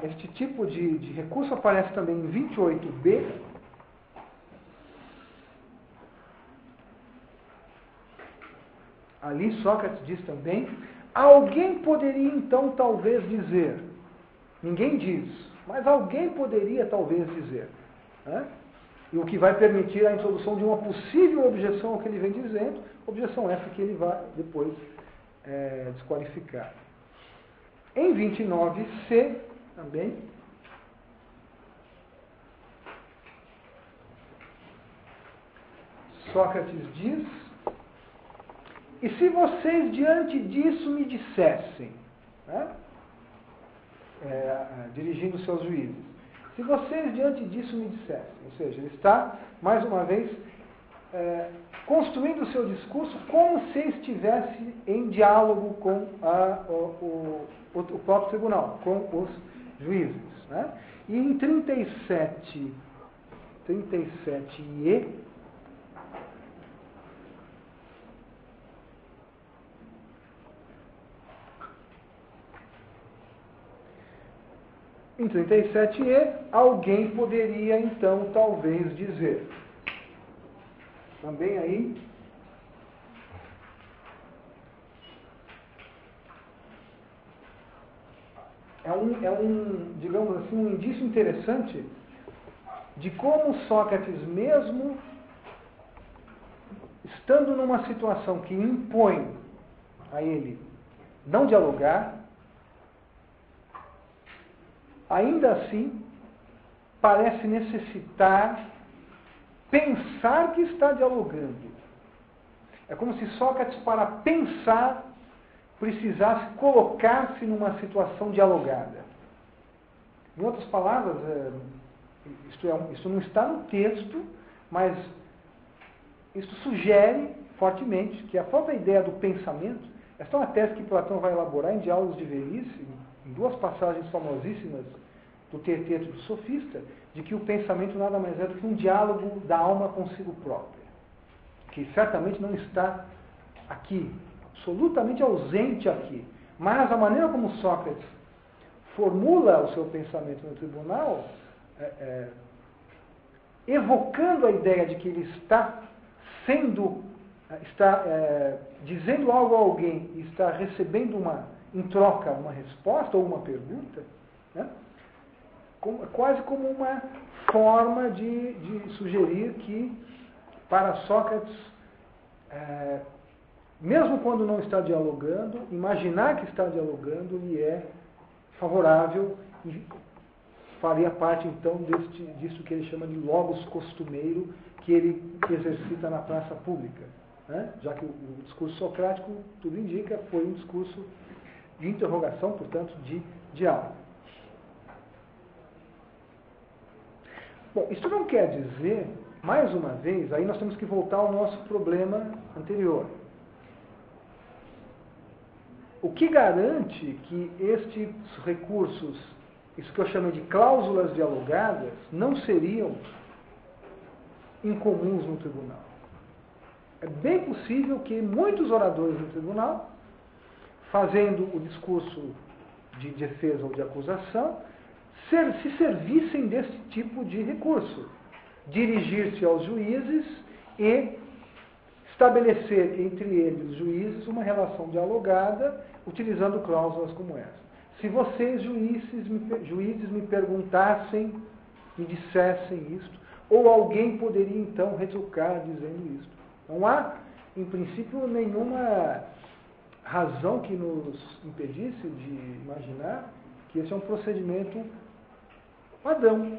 Speaker 1: Este tipo de recurso aparece também em 28b. Ali Sócrates diz também, alguém poderia então talvez dizer, ninguém diz, mas alguém poderia talvez dizer, né? E o que vai permitir a introdução de uma possível objeção ao que ele vem dizendo, objeção essa que ele vai depois desqualificar. Em 29c também, Sócrates diz, e se vocês diante disso me dissessem, né? Dirigindo seus juízes, se vocês diante disso me dissessem, ou seja, ele está, mais uma vez, construindo o seu discurso como se estivesse em diálogo com o próprio tribunal, com os juízes. Né? E em 37e, em 37e, alguém poderia então talvez dizer, também aí, digamos assim, um indício interessante de como Sócrates, mesmo estando numa situação que impõe a ele não dialogar, ainda assim parece necessitar pensar que está dialogando. É como se Sócrates, para pensar, precisasse colocar-se numa situação dialogada. Em outras palavras, isto não está no texto, mas isto sugere fortemente que a própria ideia do pensamento, esta é uma tese que Platão vai elaborar em Diálogos de Velhice, em duas passagens famosíssimas do Teteto do Sofista, de que o pensamento nada mais é do que um diálogo da alma consigo própria, que certamente não está aqui, absolutamente ausente aqui. Mas a maneira como Sócrates formula o seu pensamento no tribunal, evocando a ideia de que ele está dizendo algo a alguém e está recebendo em troca uma resposta ou uma pergunta, né? Quase como uma forma de sugerir que, para Sócrates, mesmo quando não está dialogando, imaginar que está dialogando lhe é favorável e faria parte, então, disso que ele chama de logos costumeiro, que ele exercita na praça pública. Né? Já que o discurso socrático, tudo indica, foi um discurso de interrogação, portanto, de diálogo. Bom, isso não quer dizer, mais uma vez, aí nós temos que voltar ao nosso problema anterior. O que garante que estes recursos, isso que eu chamo de cláusulas dialogadas, não seriam incomuns no tribunal? É bem possível que muitos oradores no tribunal, fazendo o discurso de defesa ou de acusação, se servissem desse tipo de recurso. Dirigir-se aos juízes e estabelecer entre eles, os juízes, uma relação dialogada, utilizando cláusulas como essa. Se vocês, juízes, me perguntassem, me dissessem isto, ou alguém poderia então retrucar dizendo isto. Não há, em princípio, nenhuma razão que nos impedisse de imaginar que esse é um procedimento padrão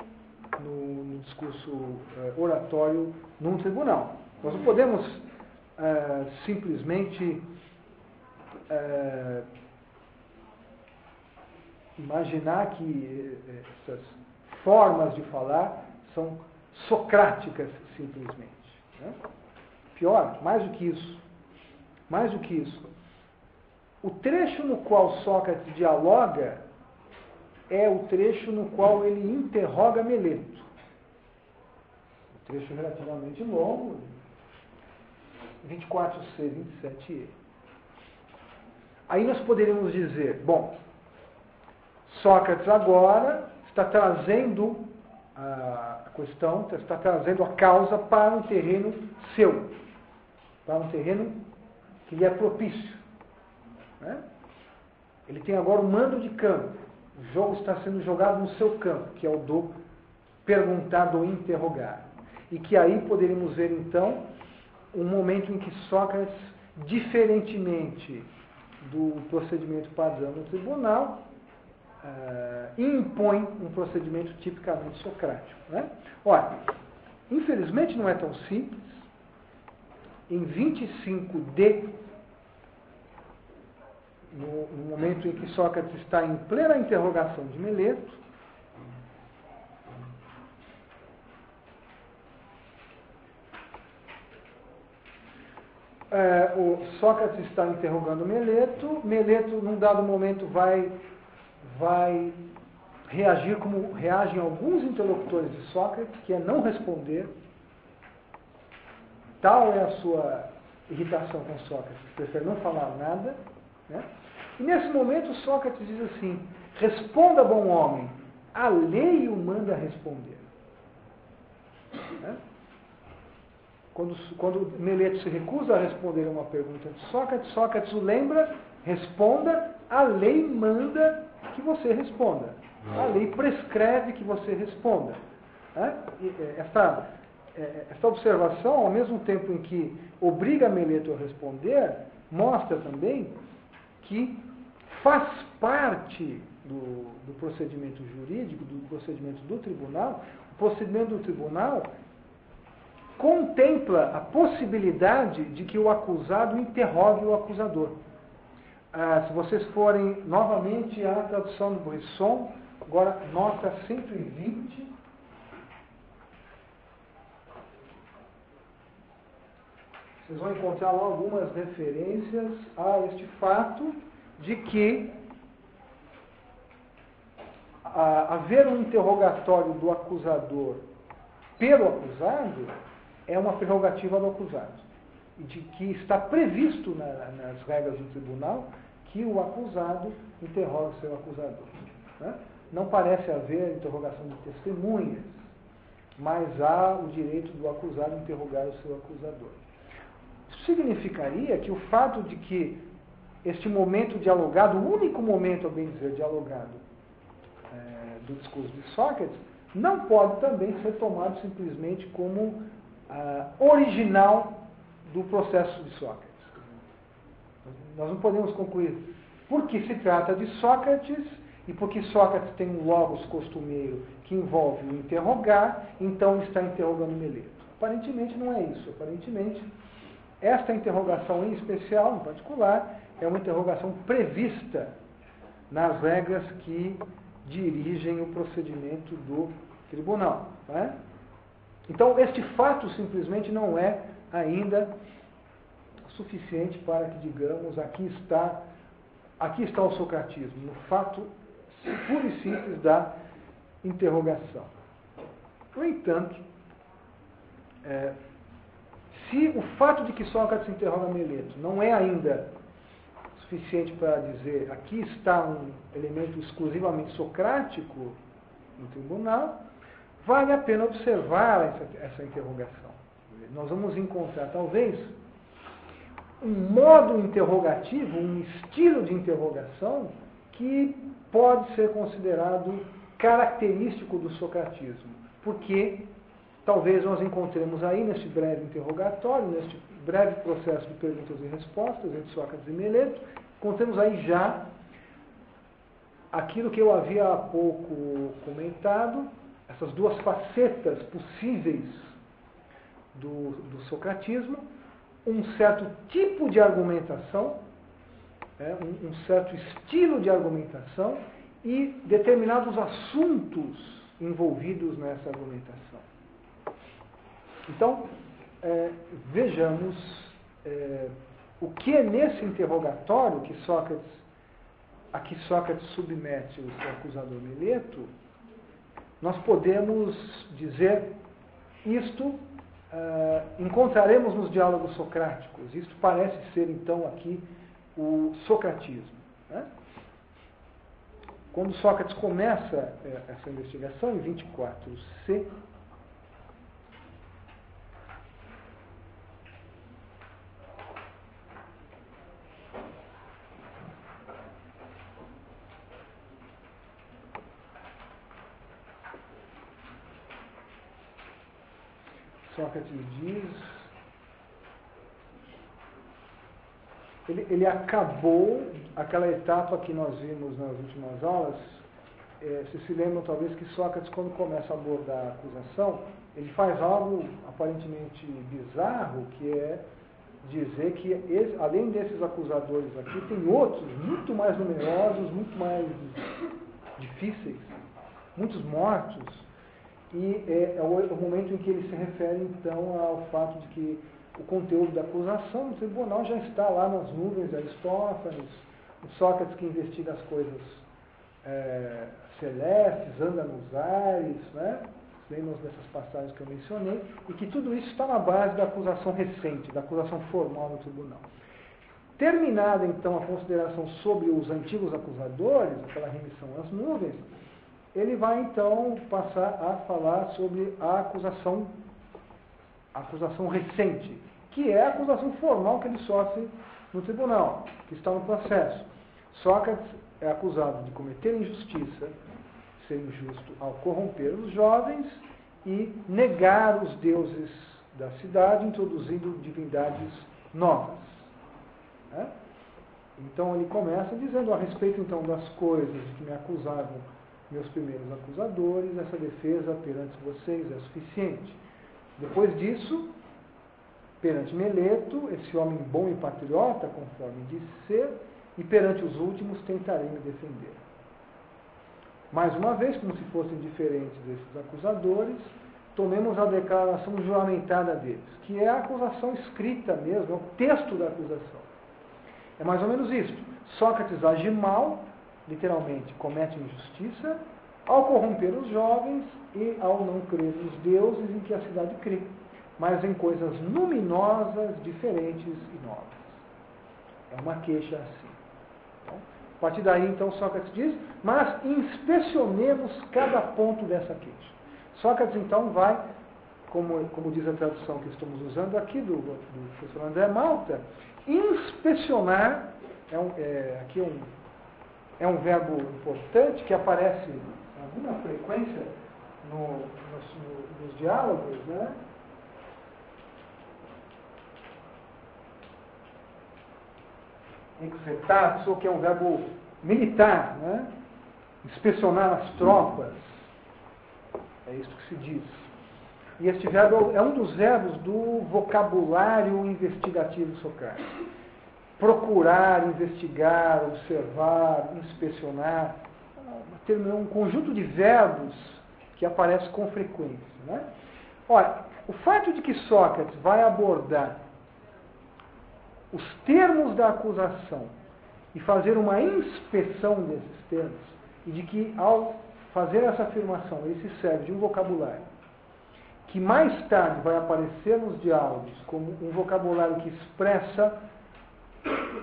Speaker 1: no discurso oratório num tribunal. Nós não podemos simplesmente imaginar que essas formas de falar são socráticas simplesmente. Né? pior, mais do que isso, o trecho no qual Sócrates dialoga é o trecho no qual ele interroga Meleto. Um trecho relativamente longo, 24c, 27e. Aí nós poderíamos dizer, bom, Sócrates agora está trazendo a questão, está trazendo a causa para um terreno seu, para um terreno que lhe é propício. Né? Ele tem agora o mando de campo. O jogo está sendo jogado no seu campo, que é o do perguntar, do interrogar. E que aí poderíamos ver, então, um momento em que Sócrates, diferentemente do procedimento padrão no tribunal, impõe um procedimento tipicamente socrático. Né? Olha, infelizmente não é tão simples. Em 25d, no momento em que Sócrates está em plena interrogação de Meleto, o Sócrates está interrogando Meleto, num dado momento, vai reagir como reagem alguns interlocutores de Sócrates, que é não responder. Tal é a sua irritação com Sócrates, prefere não falar nada. Né? E nesse momento Sócrates diz assim: responda, bom homem, a lei o manda responder. Né? Quando Meleto se recusa a responder a uma pergunta de Sócrates, Sócrates o lembra: responda, a lei manda que você responda. A lei prescreve que você responda. Né? Esta observação, ao mesmo tempo em que obriga Meleto a responder, mostra também que faz parte do procedimento jurídico, do procedimento do tribunal. O procedimento do tribunal contempla a possibilidade de que o acusado interrogue o acusador. Se vocês forem novamente à tradução do Brisson, agora nota 120, vocês vão encontrar lá algumas referências a este fato de que haver um interrogatório do acusador pelo acusado é uma prerrogativa do acusado. E de que está previsto nas regras do tribunal que o acusado interroga o seu acusador. Né? Não parece haver interrogação de testemunhas, mas há o direito do acusado interrogar o seu acusador. Isso significaria que o fato de que este momento dialogado, o único momento, a bem dizer, dialogado do discurso de Sócrates, não pode também ser tomado simplesmente como original do processo de Sócrates. Nós não podemos concluir porque se trata de Sócrates e porque Sócrates tem um logos costumeiro que envolve o interrogar, então está interrogando Meleto. Aparentemente não é isso. Aparentemente, esta interrogação em especial, em particular, é uma interrogação prevista nas regras que dirigem o procedimento do tribunal. Né? Então, este fato simplesmente não é ainda suficiente para que digamos, aqui está o socratismo, no fato puro e simples da interrogação. No entanto, se o fato de que Sócrates interroga Meleto não é ainda suficiente para dizer aqui está um elemento exclusivamente socrático no tribunal, vale a pena observar essa interrogação. Nós vamos encontrar, talvez, um modo interrogativo, um estilo de interrogação que pode ser considerado característico do socratismo, porque talvez nós encontremos aí, neste breve interrogatório, neste breve processo de perguntas e respostas entre Sócrates e Meleto, encontremos aí já aquilo que eu havia há pouco comentado, essas duas facetas possíveis do socratismo, um certo tipo de argumentação, um certo estilo de argumentação e determinados assuntos envolvidos nessa argumentação. Então, vejamos o que é nesse interrogatório a que Sócrates submete o seu acusador Meleto. Nós podemos dizer isto, encontraremos nos diálogos socráticos. Isto parece ser, então, aqui o socratismo. Né? Quando Sócrates começa essa investigação, em 24c, Sócrates diz, ele acabou aquela etapa que nós vimos nas últimas aulas. Vocês se lembram talvez que Sócrates, quando começa a abordar a acusação, ele faz algo aparentemente bizarro, que é dizer que além desses acusadores aqui, tem outros muito mais numerosos, muito mais difíceis, muitos mortos. E é o momento em que ele se refere, então, ao fato de que o conteúdo da acusação no tribunal já está lá nas nuvens de Aristófanes, o Sócrates que investiga as coisas celestes, anda nos ares, né? Lembram dessas passagens que eu mencionei, e que tudo isso está na base da acusação recente, da acusação formal no tribunal. Terminada, então, a consideração sobre os antigos acusadores, aquela remissão às nuvens, ele vai, então, passar a falar sobre a acusação recente, que é a acusação formal que ele sofre no tribunal, que está no processo. Sócrates é acusado de cometer injustiça, ser injusto ao corromper os jovens e negar os deuses da cidade, introduzindo divindades novas. Né? Então, ele começa dizendo a respeito, então, das coisas que me acusavam meus primeiros acusadores, essa defesa perante vocês é suficiente. Depois disso, perante Meleto, esse homem bom e patriota, conforme disse ser, e perante os últimos tentarei me defender. Mais uma vez, como se fossem diferentes esses acusadores, tomemos a declaração juramentada deles, que é a acusação escrita mesmo, é o texto da acusação. É mais ou menos isso. Sócrates age mal, literalmente, comete injustiça, ao corromper os jovens e ao não crer nos deuses em que a cidade crê, mas em coisas luminosas, diferentes e novas. É uma queixa assim. Então, a partir daí, então, Sócrates diz, mas inspecionemos cada ponto dessa queixa. Sócrates, então, vai, como diz a tradução que estamos usando aqui, do professor André Malta, inspecionar, aqui é um verbo importante que aparece com alguma frequência nos diálogos, né? Exetatio, que é um verbo militar, né? Inspecionar as tropas. É isso que se diz. E este verbo é um dos verbos do vocabulário investigativo socrático. Procurar, investigar, observar, inspecionar, é um conjunto de verbos que aparece com frequência. Né? Ora, o fato de que Sócrates vai abordar os termos da acusação e fazer uma inspeção desses termos, e de que ao fazer essa afirmação ele se serve de um vocabulário que mais tarde vai aparecer nos diálogos como um vocabulário que expressa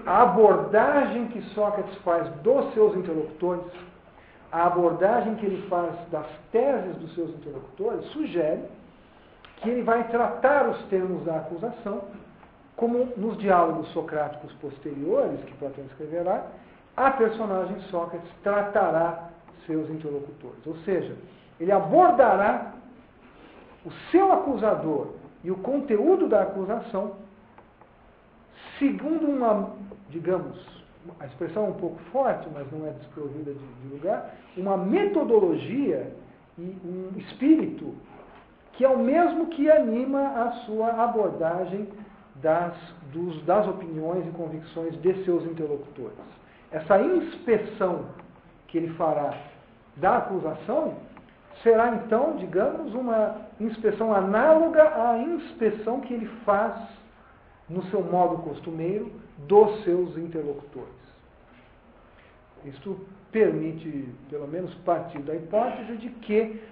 Speaker 1: a abordagem que Sócrates faz dos seus interlocutores, a abordagem que ele faz das teses dos seus interlocutores, sugere que ele vai tratar os termos da acusação como nos diálogos socráticos posteriores, que Platão escreverá, a personagem Sócrates tratará seus interlocutores. Ou seja, ele abordará o seu acusador e o conteúdo da acusação segundo uma, digamos, a expressão é um pouco forte, mas não é desprovida de lugar, uma metodologia e um espírito que é o mesmo que anima a sua abordagem das opiniões e convicções de seus interlocutores. Essa inspeção que ele fará da acusação será então, digamos, uma inspeção análoga à inspeção que ele faz no seu modo costumeiro dos seus interlocutores. Isto permite, pelo menos, partir da hipótese de que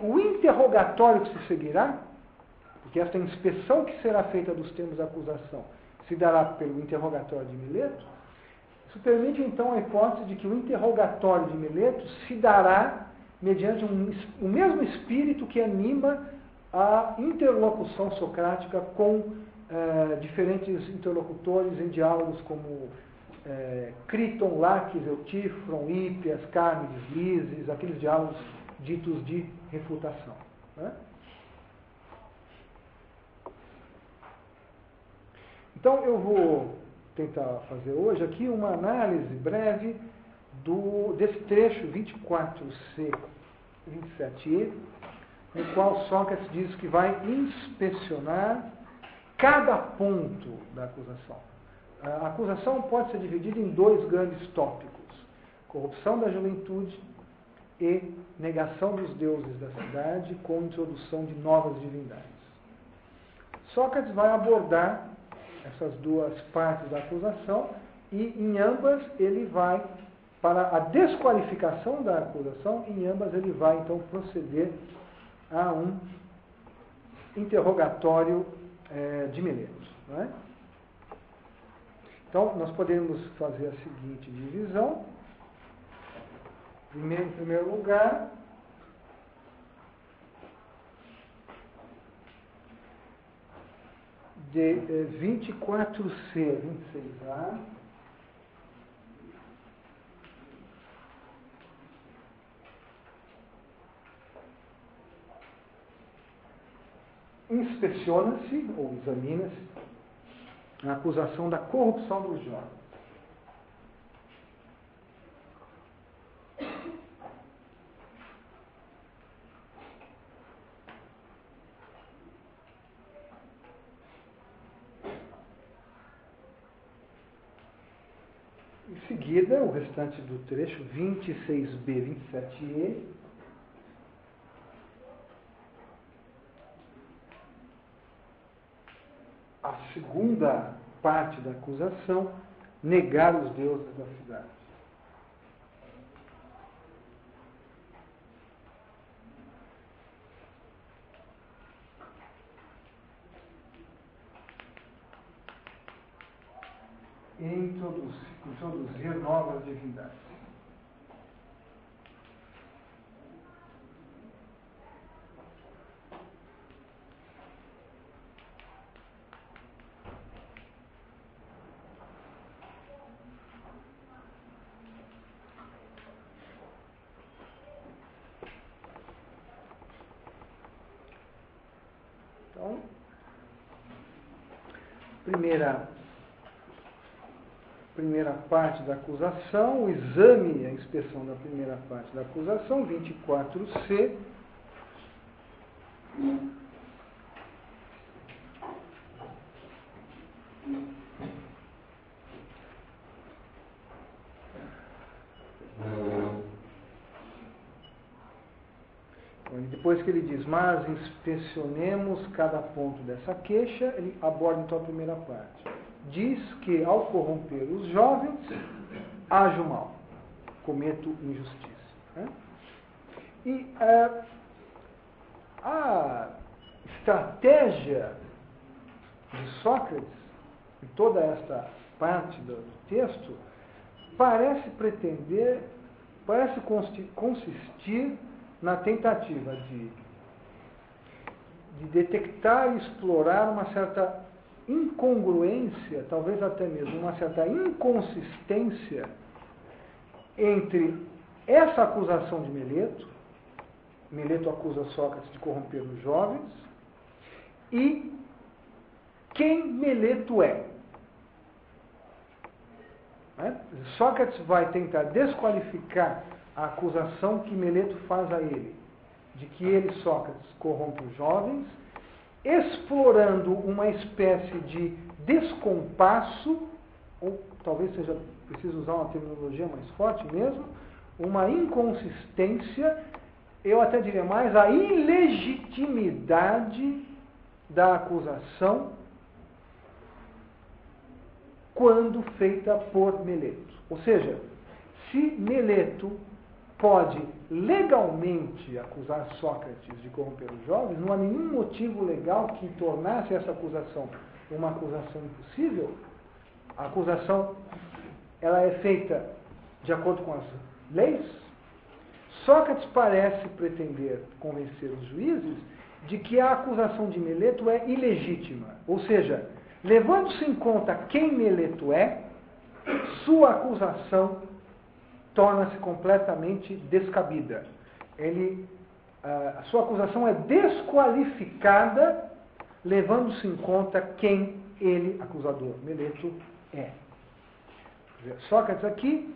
Speaker 1: o interrogatório que se seguirá, porque esta inspeção que será feita dos termos da acusação se dará pelo interrogatório de Mileto, isso permite então a hipótese de que o interrogatório de Mileto se dará mediante o mesmo espírito que anima a interlocução socrática com diferentes interlocutores em diálogos como Criton, Laques, Eutífron, Hípias, Cármides, Lises, aqueles diálogos ditos de refutação. Né? Então eu vou tentar fazer hoje aqui uma análise breve desse trecho 24c, 27e, no qual Sócrates diz que vai inspecionar cada ponto da acusação. A acusação pode ser dividida em dois grandes tópicos: corrupção da juventude e negação dos deuses da cidade com introdução de novas divindades. Sócrates vai abordar essas duas partes da acusação e em ambas ele vai, para a desqualificação da acusação, em ambas ele vai então proceder a um interrogatório de Mileto. Não é? Então, nós podemos fazer a seguinte divisão. Em primeiro lugar, de 24c, 26a, inspeciona-se, ou examina-se, a acusação da corrupção dos jovens. Em seguida, o restante do trecho, 26b, 27e, a segunda parte da acusação, negar os deuses da cidade. E introduzir novas divindades. Então, primeira parte da acusação, o exame e a inspeção da primeira parte da acusação, 24c. Depois que ele diz, mas inspecionemos cada ponto dessa queixa, ele aborda então a primeira parte. Diz que ao corromper os jovens, ajo mal, cometo injustiça. Né? E a estratégia de Sócrates, em toda esta parte do texto, parece consistir na tentativa de detectar e explorar uma certa incongruência, talvez até mesmo uma certa inconsistência entre essa acusação de Mileto. Mileto acusa Sócrates de corromper os jovens, e quem Mileto é. Sócrates vai tentar desqualificar a acusação que Mileto faz a ele, de que ele, Sócrates, corrompe os jovens, explorando uma espécie de descompasso, ou talvez seja preciso usar uma terminologia mais forte mesmo, uma inconsistência eu até diria mais, a ilegitimidade da acusação quando feita por Meleto. Ou seja, se Meleto pode legalmente acusar Sócrates de corromper os jovens, não há nenhum motivo legal que tornasse essa acusação uma acusação impossível. A acusação, ela é feita de acordo com as leis. Sócrates parece pretender convencer os juízes de que a acusação de Meleto é ilegítima. Ou seja, levando-se em conta quem Meleto é, sua acusação torna-se completamente descabida. A sua acusação é desqualificada, levando-se em conta quem ele, acusador, Meleto, é. Sócrates aqui,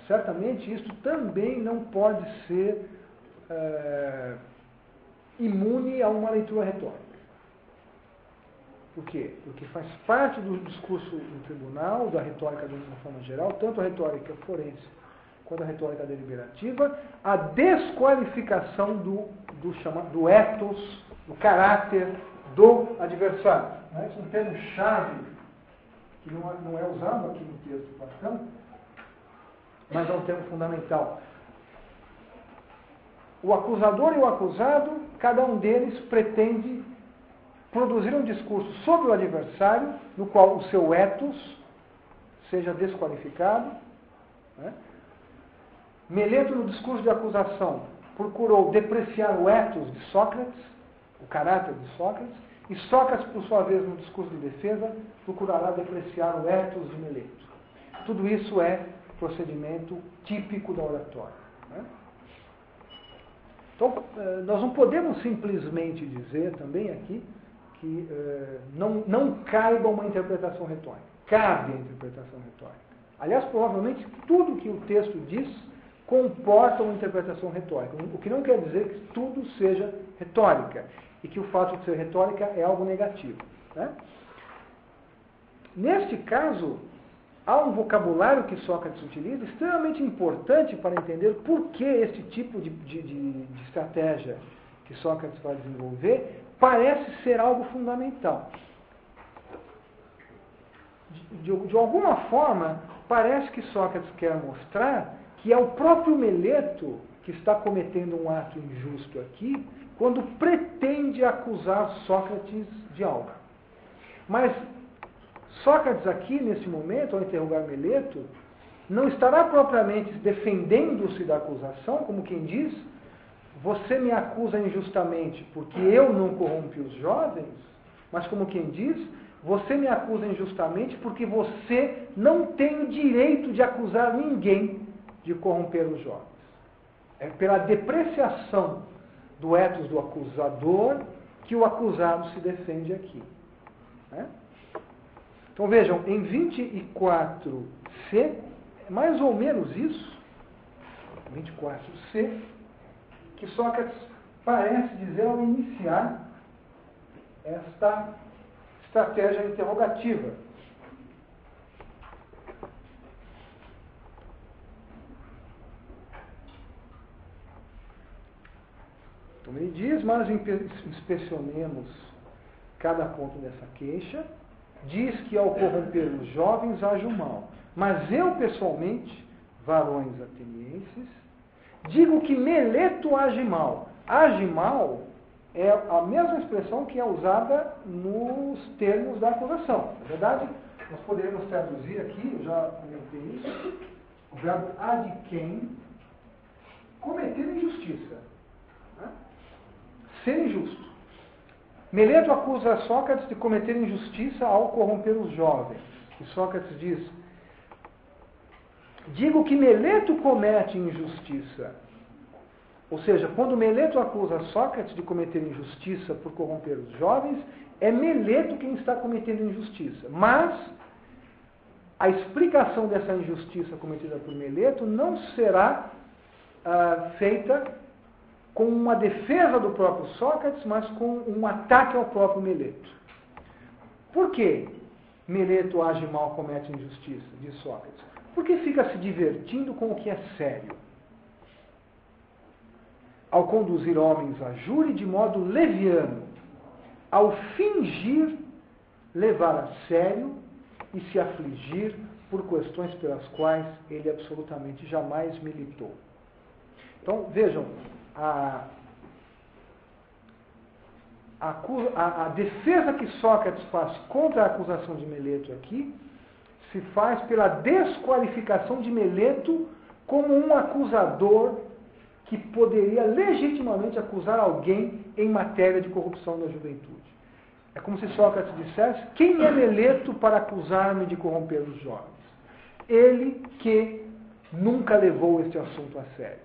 Speaker 1: certamente isso também não pode ser imune a uma leitura retórica. Por quê? Porque faz parte do discurso do tribunal, da retórica de uma forma geral, tanto a retórica forense quanto a retórica deliberativa, a desqualificação do ethos, do caráter do adversário. Esse é um termo-chave que não é usado aqui no texto de Platão, mas é um termo fundamental. O acusador e o acusado, cada um deles pretende produzir um discurso sobre o adversário, no qual o seu ethos seja desqualificado. Né? Meleto, no discurso de acusação, procurou depreciar o ethos de Sócrates, o caráter de Sócrates, e Sócrates, por sua vez, no discurso de defesa, procurará depreciar o ethos de Meleto. Tudo isso é procedimento típico da oratória. Né? Então, nós não podemos simplesmente dizer também aqui que não caiba uma interpretação retórica. Cabe a interpretação retórica. Aliás, provavelmente, tudo que o texto diz comporta uma interpretação retórica. O que não quer dizer que tudo seja retórica. E que o fato de ser retórica é algo negativo. Né? Neste caso, há um vocabulário que Sócrates utiliza extremamente importante para entender por que este tipo de estratégia que Sócrates vai desenvolver parece ser algo fundamental. De alguma forma, parece que Sócrates quer mostrar que é o próprio Meleto que está cometendo um ato injusto aqui, quando pretende acusar Sócrates de algo. Mas Sócrates aqui, nesse momento, ao interrogar Meleto, não estará propriamente defendendo-se da acusação, como quem diz, você me acusa injustamente porque eu não corrompi os jovens, mas como quem diz, você me acusa injustamente porque você não tem o direito de acusar ninguém de corromper os jovens. É pela depreciação do ethos do acusador que o acusado se defende aqui. Né? Então vejam, em 24c, é mais ou menos isso, 24c, que Sócrates parece dizer ao iniciar esta estratégia interrogativa. Então ele diz, mas inspecionemos cada ponto dessa queixa. Diz que ao corromper os jovens age o mal. Mas eu, pessoalmente, varões atenienses, digo que Meleto age mal. Age mal é a mesma expressão que é usada nos termos da acusação. Na verdade, nós poderíamos traduzir aqui, eu já comentei isso, o verbo adquem, cometer injustiça. Né? Ser injusto. Meleto acusa Sócrates de cometer injustiça ao corromper os jovens. E Sócrates diz, digo que Meleto comete injustiça. Ou seja, quando Meleto acusa Sócrates de cometer injustiça por corromper os jovens, é Meleto quem está cometendo injustiça. Mas a explicação dessa injustiça cometida por Meleto não será feita com uma defesa do próprio Sócrates, mas com um ataque ao próprio Meleto. Por que Meleto age mal, comete injustiça, diz Sócrates? Porque fica se divertindo com o que é sério. ao conduzir homens a júri de modo leviano, ao fingir levar a sério e se afligir por questões pelas quais ele absolutamente jamais militou. Então, vejam, a defesa que Sócrates faz contra a acusação de Meleto aqui se faz pela desqualificação de Meleto como um acusador que poderia legitimamente acusar alguém em matéria de corrupção da juventude. É como se Sócrates dissesse: quem é Meleto para acusar-me de corromper os jovens? Ele que nunca levou este assunto a sério.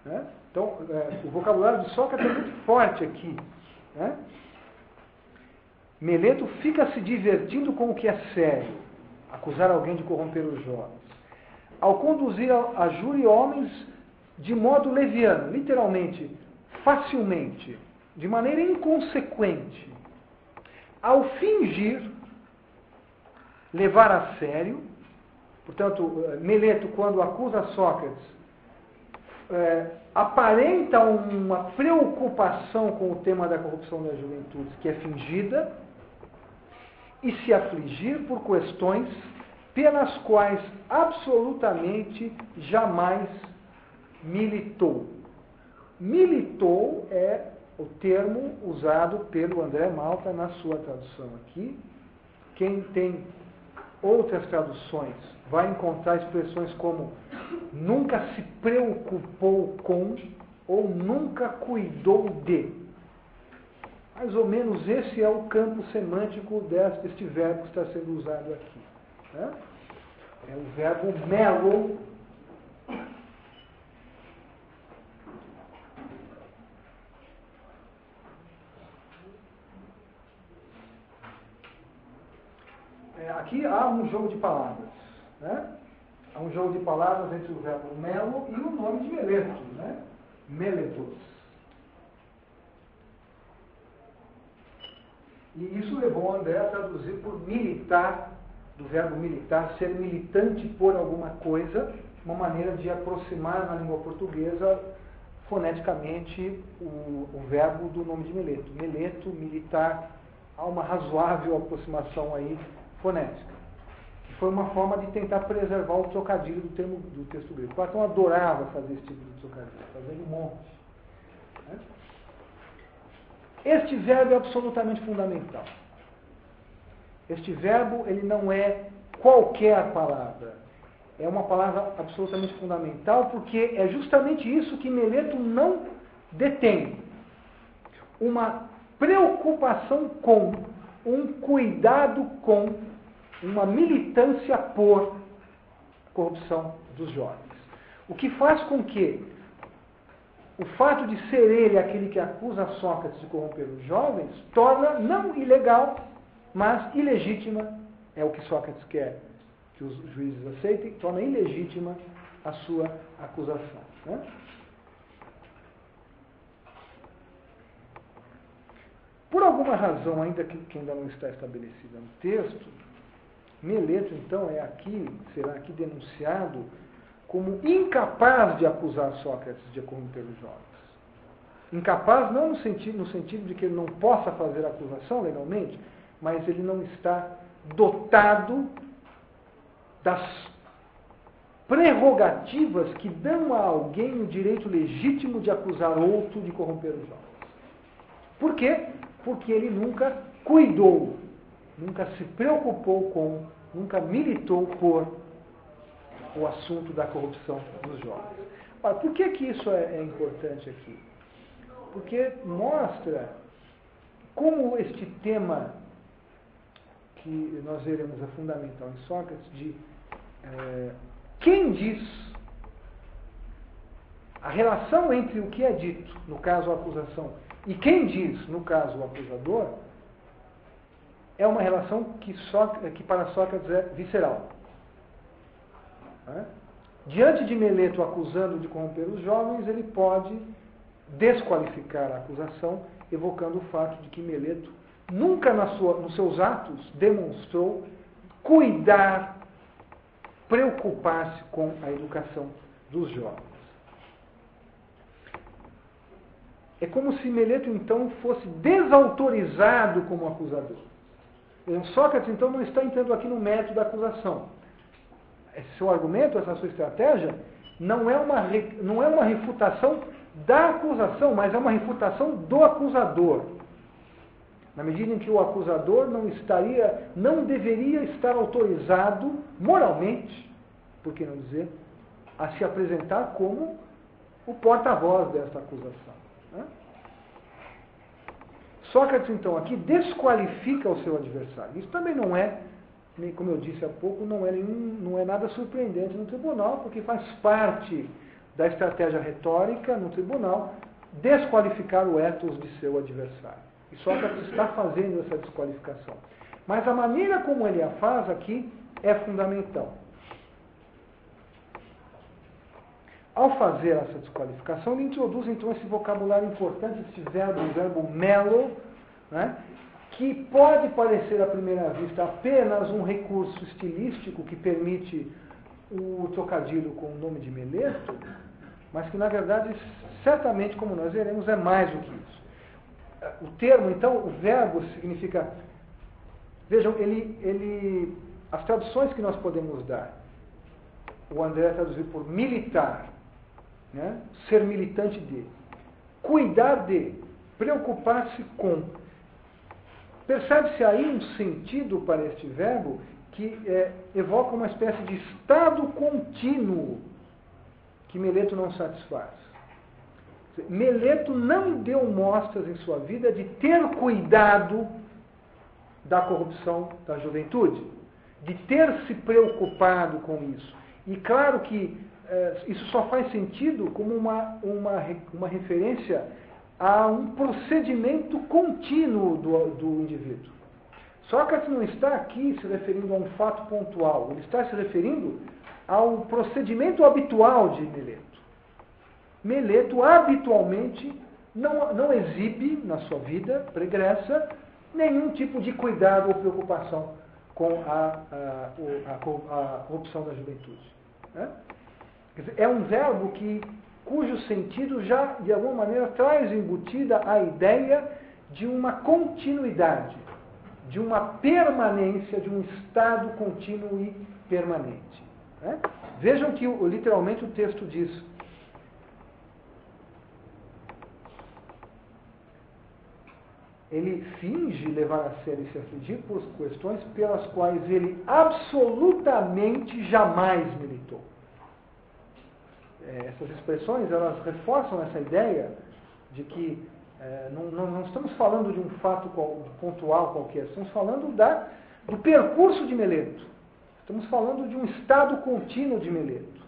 Speaker 1: Né? Então, o vocabulário de Sócrates é muito forte aqui. Né? Meleto fica se divertindo com o que é sério, acusar alguém de corromper os jovens. Ao conduzir a júri homens de modo leviano, literalmente, facilmente, de maneira inconsequente, ao fingir levar a sério, portanto, Meleto, quando acusa Sócrates, aparenta uma preocupação com o tema da corrupção da juventude, que é fingida, e se afligir por questões pelas quais absolutamente jamais militou. Militou é o termo usado pelo André Malta na sua tradução aqui. Quem tem outras traduções vai encontrar expressões como nunca se preocupou com ou nunca cuidou de. Mais ou menos esse é o campo semântico deste verbo que está sendo usado aqui. Né? É o verbo melo. Aqui há um jogo de palavras. Né? Há um jogo de palavras entre o verbo melo e o nome de Meleto. Né? Meletos. E isso levou André a traduzir por militar, do verbo militar, ser militante por alguma coisa, uma maneira de aproximar na língua portuguesa foneticamente o verbo do nome de Meleto. Meleto, militar, há uma razoável aproximação aí fonética. Que foi uma forma de tentar preservar o trocadilho do termo do texto grego. Platão adorava fazer esse tipo de trocadilho, fazendo um monte. Né? Este verbo é absolutamente fundamental. Este verbo, ele não é qualquer palavra. É uma palavra absolutamente fundamental, porque é justamente isso que Meleto não detém. Uma preocupação com, um cuidado com, uma militância por corrupção dos jovens. O que faz com que o fato de ser ele aquele que acusa Sócrates de corromper os jovens torna não ilegal, mas ilegítima, é o que Sócrates quer que os juízes aceitem, torna ilegítima a sua acusação. Né? Por alguma razão, ainda que ainda não está estabelecida no texto, Meleto, então, será aqui denunciado como incapaz de acusar Sócrates de corromper os jovens. Incapaz não no sentido de que ele não possa fazer a acusação legalmente, mas ele não está dotado das prerrogativas que dão a alguém o direito legítimo de acusar outro de corromper os jovens. Por quê? Porque ele nunca cuidou, nunca se preocupou com, nunca militou por o assunto da corrupção dos jovens. Ora, por que isso é importante aqui? Porque mostra como este tema, que nós veremos é fundamental em Sócrates, de quem diz, a relação entre o que é dito, no caso a acusação, e quem diz, no caso o acusador, é uma relação que para Sócrates é visceral. Diante de Meleto acusando de corromper os jovens, ele pode desqualificar a acusação, evocando o fato de que Meleto nunca nos seus atos demonstrou cuidar, preocupar-se com a educação dos jovens. é como se Meleto, então, fosse desautorizado como acusador. Sócrates, então, não está entrando aqui no mérito da acusação. Esse seu argumento, essa sua estratégia, não é uma refutação da acusação, mas é uma refutação do acusador. Na medida em que o acusador não deveria estar autorizado, moralmente, por que não dizer, a se apresentar como o porta-voz dessa acusação. Né? Sócrates, então, aqui desqualifica o seu adversário. Isso também não é, como eu disse há pouco, não é nada surpreendente no tribunal, porque faz parte da estratégia retórica no tribunal desqualificar o ethos de seu adversário. E Sócrates está fazendo essa desqualificação. Mas a maneira como ele a faz aqui é fundamental. Ao fazer essa desqualificação, ele introduz então esse vocabulário importante, esse verbo, o verbo melo, né, que pode parecer à primeira vista apenas um recurso estilístico que permite o trocadilho com o nome de Meleto, mas que na verdade, certamente, como nós veremos, é mais do que isso. O termo, então, o verbo significa... Vejam, as traduções que nós podemos dar, o André traduziu por militar, né? Ser militante de, cuidar de, preocupar-se com. Percebe-se aí um sentido para este verbo que evoca uma espécie de estado contínuo que Meleto não satisfaz. Meleto não deu mostras em sua vida de ter cuidado da corrupção da juventude, de ter se preocupado com isso. E claro que isso só faz sentido como uma referência a um procedimento contínuo do indivíduo. Sócrates não está aqui se referindo a um fato pontual, ele está se referindo ao procedimento habitual de Meleto. Meleto habitualmente não exibe na sua vida pregressa nenhum tipo de cuidado ou preocupação com a corrupção da juventude. Né? Quer dizer, é um verbo cujo sentido já, de alguma maneira, traz embutida a ideia de uma continuidade, de uma permanência, de um estado contínuo e permanente. Né? Vejam que literalmente o texto diz: ele finge levar a sério e se afligir por questões pelas quais ele absolutamente jamais militou. Essas expressões, elas reforçam essa ideia de que não estamos falando de um fato pontual qualquer, estamos falando do percurso de Meleto. Estamos falando de um estado contínuo de Meleto.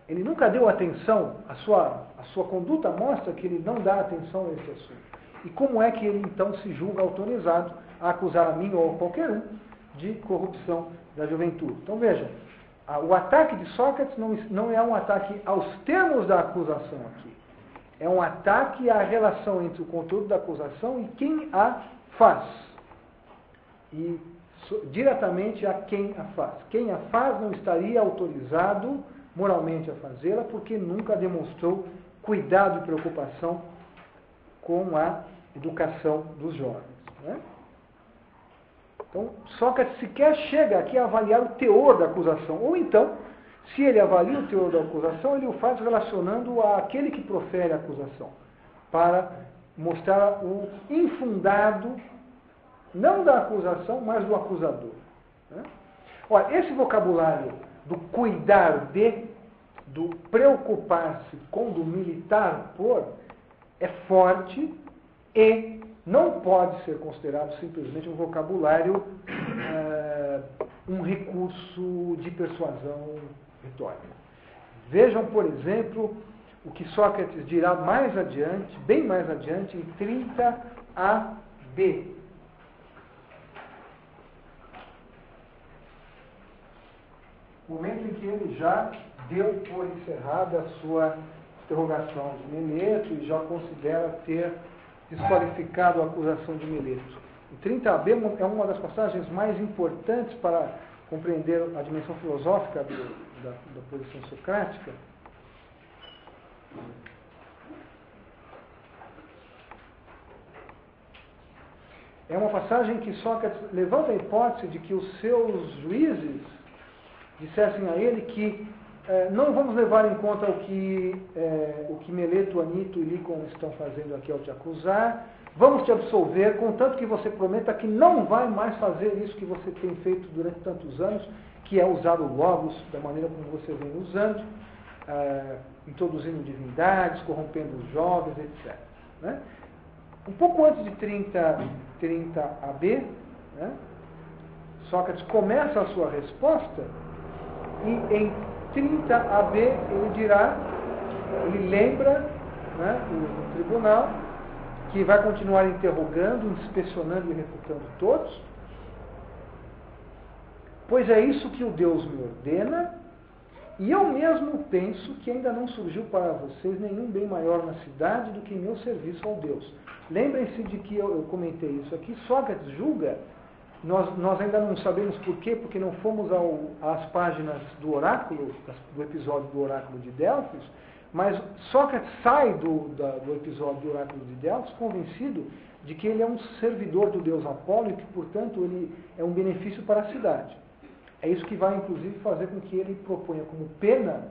Speaker 1: Ele nunca deu atenção, a sua conduta mostra que ele não dá atenção a esse assunto. E como é que ele então se julga autorizado a acusar a mim ou a qualquer um de corrupção da juventude? Então vejam, o ataque de Sócrates não é um ataque aos termos da acusação aqui. É um ataque à relação entre o conteúdo da acusação e quem a faz. E diretamente a quem a faz. Quem a faz não estaria autorizado moralmente a fazê-la, porque nunca demonstrou cuidado e preocupação com a educação dos jovens. Né? Então, Sócrates sequer chega aqui a avaliar o teor da acusação. Ou então, se ele avalia o teor da acusação, ele o faz relacionando àquele que profere a acusação, para mostrar o infundado, não da acusação, mas do acusador. Né? Olha, esse vocabulário do cuidar de, do preocupar-se com, do militar por, é forte e não pode ser considerado simplesmente um vocabulário, um recurso de persuasão retórica. Vejam, por exemplo, o que Sócrates dirá mais adiante, bem mais adiante, em 30ab. Momento em que ele já deu por encerrada a sua interrogação de Meleto e já considera ter desqualificado a acusação de Meleto. O 30b é uma das passagens mais importantes para compreender a dimensão filosófica da posição socrática, É uma passagem que Sócrates levanta a hipótese de que os seus juízes dissessem a ele que não vamos levar em conta o que Meleto, Anito e Lícon estão fazendo aqui ao te acusar, vamos te absolver, contanto que você prometa que não vai mais fazer isso que você tem feito durante tantos anos, que é usar o logos da maneira como você vem usando, introduzindo divindades, corrompendo os jovens, etc. Né? Um pouco antes de 30 AB, né, Sócrates começa a sua resposta e em 30 AB ele lembra, né, o tribunal que vai continuar interrogando, inspecionando e refutando todos, pois é isso que o Deus me ordena, e eu mesmo penso que ainda não surgiu para vocês nenhum bem maior na cidade do que meu serviço ao Deus. Lembrem-se de que eu comentei isso aqui. Sócrates julga, nós ainda não sabemos por quê, porque não fomos às páginas do oráculo, do episódio do oráculo de Delfos, mas Sócrates sai do episódio do oráculo de Delfos convencido de que ele é um servidor do deus Apolo e que, portanto, ele é um benefício para a cidade. É isso que vai, inclusive, fazer com que ele proponha como pena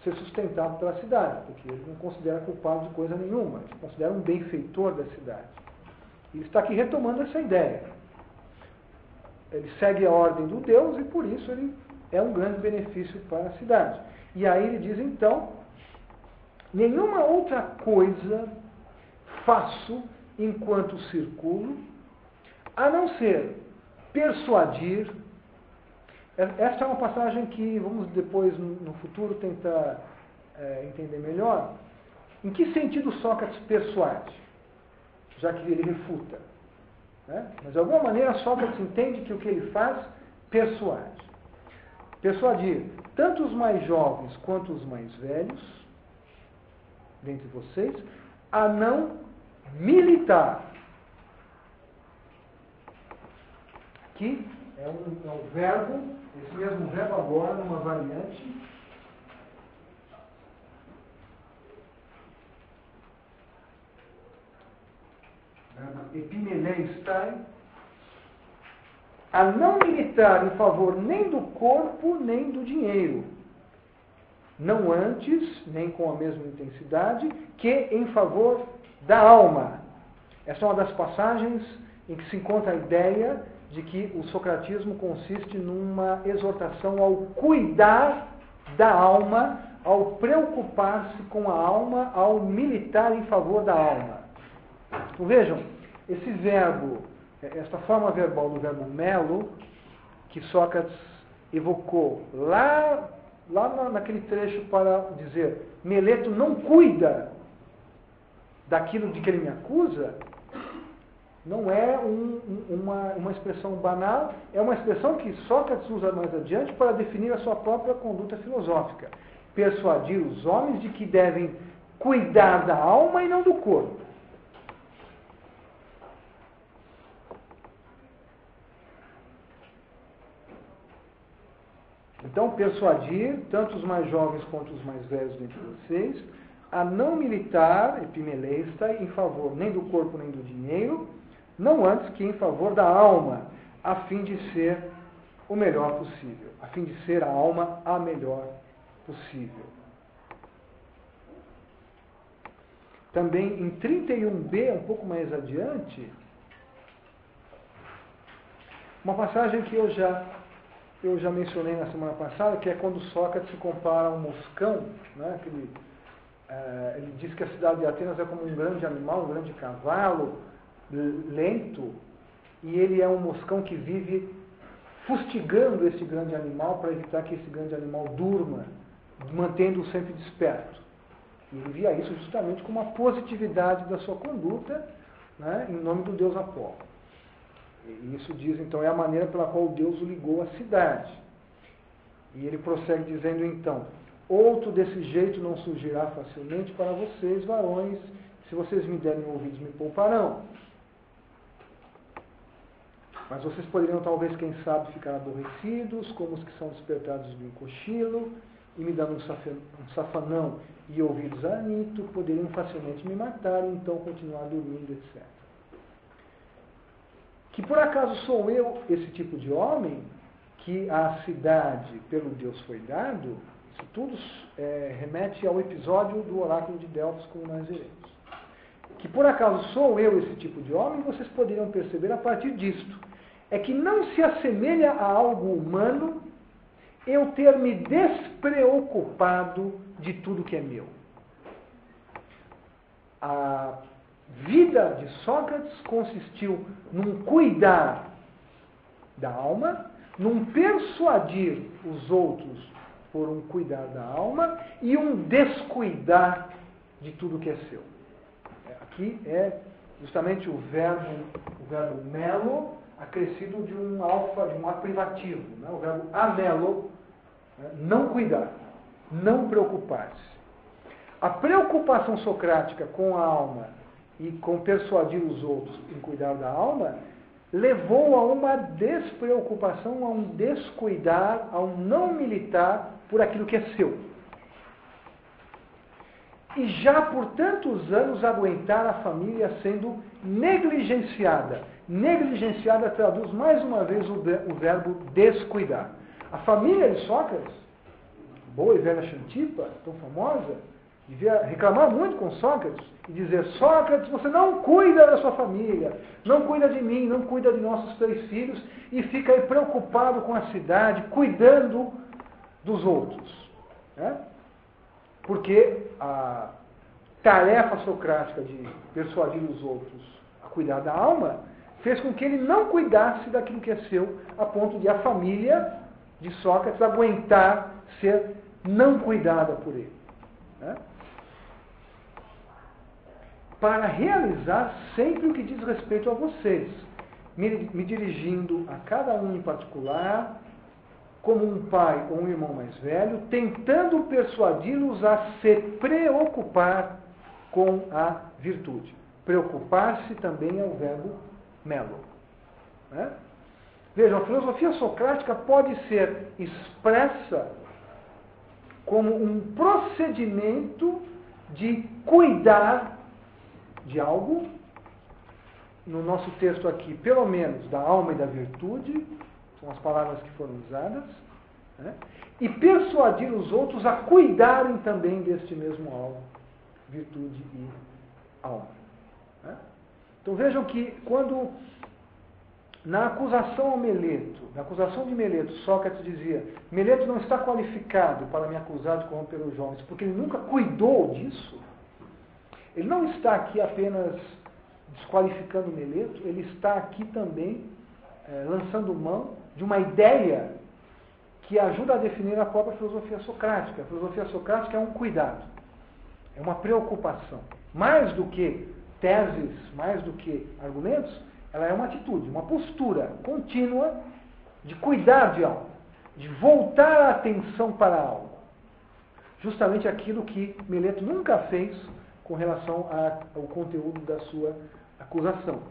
Speaker 1: ser sustentado pela cidade, porque ele não considera culpado de coisa nenhuma, ele considera um benfeitor da cidade. Ele está aqui retomando essa ideia. Ele segue a ordem do Deus e, por isso, ele é um grande benefício para a cidade. E aí ele diz, então, nenhuma outra coisa faço enquanto circulo, a não ser persuadir. Esta é uma passagem que vamos depois, no futuro, tentar entender melhor. Em que sentido Sócrates persuade? Já que ele refuta. Né? Mas, de alguma maneira, Sócrates entende que o que ele faz, persuade. Persuadir tanto os mais jovens quanto os mais velhos, dentre vocês, a não militar. Que é um verbo, esse mesmo verbo agora, numa variante. Epimeleistai, a não militar em favor nem do corpo, nem do dinheiro. Não antes, nem com a mesma intensidade, que em favor da alma. Essa é uma das passagens em que se encontra a ideia de que o socratismo consiste numa exortação ao cuidar da alma, ao preocupar-se com a alma, ao militar em favor da alma. Então, vejam, esse verbo, esta forma verbal do verbo melo, que Sócrates evocou lá naquele trecho para dizer Meleto não cuida daquilo de que ele me acusa, não é uma expressão banal, é uma expressão que Sócrates usa mais adiante para definir a sua própria conduta filosófica. Persuadir os homens de que devem cuidar da alma e não do corpo. Então, persuadir tanto os mais jovens quanto os mais velhos dentre vocês a não militar, epimeleista, em favor nem do corpo nem do dinheiro, não antes que em favor da alma, a fim de ser o melhor possível, a fim de ser a alma a melhor possível. Também em 31b, um pouco mais adiante, uma passagem que eu já mencionei na semana passada, que é quando Sócrates se compara a um moscão, né, ele diz que a cidade de Atenas é como um grande animal, um grande cavalo, lento, e ele é um moscão que vive fustigando esse grande animal para evitar que esse grande animal durma, mantendo-o sempre desperto. E ele via isso justamente como uma positividade da sua conduta, né, em nome do deus Apolo. E isso diz, então, é a maneira pela qual Deus o ligou à cidade. E ele prossegue dizendo, então, outro desse jeito não surgirá facilmente para vocês, varões, se vocês me derem ouvidos, me pouparão. Mas vocês poderiam, talvez, quem sabe, ficar aborrecidos, como os que são despertados de um cochilo, e me dando um safanão e ouvidos anito, poderiam facilmente me matar e então continuar dormindo, etc. Que por acaso sou eu esse tipo de homem que a cidade pelo Deus foi dado? Isso tudo remete ao episódio do oráculo de Delfos, como nós veremos. Que por acaso sou eu esse tipo de homem, vocês poderiam perceber a partir disto. É que não se assemelha a algo humano eu ter me despreocupado de tudo que é meu. A vida de Sócrates consistiu num cuidar da alma, num persuadir os outros por um cuidar da alma e um descuidar de tudo que é seu. Aqui é justamente o verbo melo acrescido de um alfa, de um aprivativo, né? O verbo amelo, né? Não cuidar, não preocupar-se. A preocupação socrática com a alma e com persuadir os outros em cuidar da alma levou a uma despreocupação, a um descuidar, a um não militar por aquilo que é seu. E já por tantos anos aguentar a família sendo negligenciada. Negligenciada traduz mais uma vez o verbo descuidar. A família de Sócrates, boa e velha Xantipa, tão famosa, devia reclamar muito com Sócrates e dizer: Sócrates, você não cuida da sua família, não cuida de mim, não cuida de nossos 3 filhos e fica aí preocupado com a cidade, cuidando dos outros. Né? Porque a tarefa socrática de persuadir os outros a cuidar da alma fez com que ele não cuidasse daquilo que é seu, a ponto de a família de Sócrates aguentar ser não cuidada por ele. Né? Para realizar sempre o que diz respeito a vocês, me dirigindo a cada um em particular, como um pai ou um irmão mais velho, tentando persuadi-los a se preocupar com a virtude. Preocupar-se também é o verbo melo. Né? Vejam, a filosofia socrática pode ser expressa como um procedimento de cuidar de algo, no nosso texto aqui, pelo menos da alma e da virtude, são as palavras que foram usadas, né? E persuadir os outros a cuidarem também deste mesmo algo, virtude e alma. Né? Então vejam que quando na acusação ao Meleto, na acusação de Meleto, Sócrates dizia: Meleto não está qualificado para me acusar de corromper os jovens, porque ele nunca cuidou disso. Ele não está aqui apenas desqualificando Meleto, ele está aqui também lançando mão de uma ideia que ajuda a definir a própria filosofia socrática. A filosofia socrática é um cuidado, é uma preocupação. Mais do que teses, mais do que argumentos, ela é uma atitude, uma postura contínua de cuidar de algo, de voltar a atenção para algo. Justamente aquilo que Meleto nunca fez com relação ao conteúdo da sua acusação.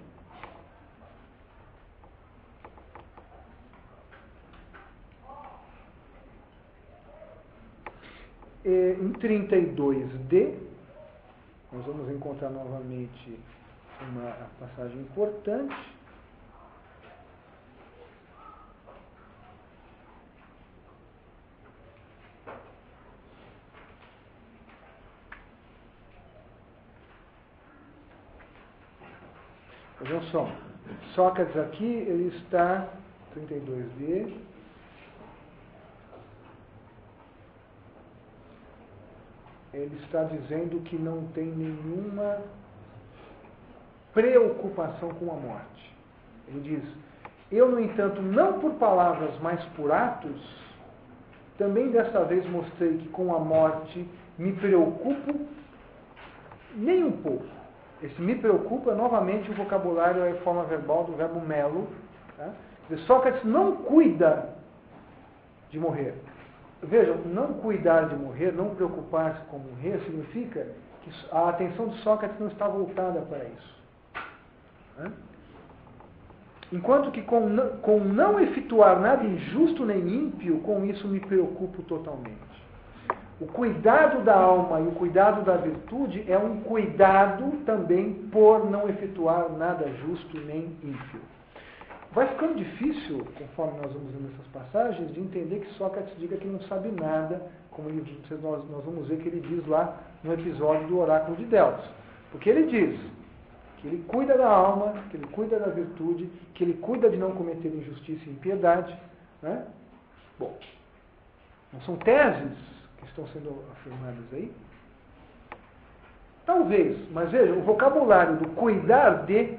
Speaker 1: Em 32d, nós vamos encontrar novamente uma passagem importante. Vejam só, Sócrates aqui, ele está, 32d, ele está dizendo que não tem nenhuma preocupação com a morte. Ele diz: eu, no entanto, não por palavras, mas por atos, também desta vez mostrei que com a morte me preocupo nem um pouco. Esse me preocupa, novamente, o vocabulário é a forma verbal do verbo melo. Tá? Sócrates não cuida de morrer. Vejam, não cuidar de morrer, não preocupar-se com morrer, significa que a atenção de Sócrates não está voltada para isso. Né? Enquanto que com não efetuar nada injusto nem ímpio, com isso me preocupo totalmente. O cuidado da alma e o cuidado da virtude é um cuidado também por não efetuar nada justo nem ímpio. Vai ficando difícil, conforme nós vamos vendo essas passagens, de entender que Sócrates diga que não sabe nada, como nós vamos ver que ele diz lá no episódio do Oráculo de Delfos. Porque ele diz que ele cuida da alma, que ele cuida da virtude, que ele cuida de não cometer injustiça e impiedade. Né? Bom, não são teses que estão sendo afirmadas aí? Talvez, mas veja, o vocabulário do cuidar de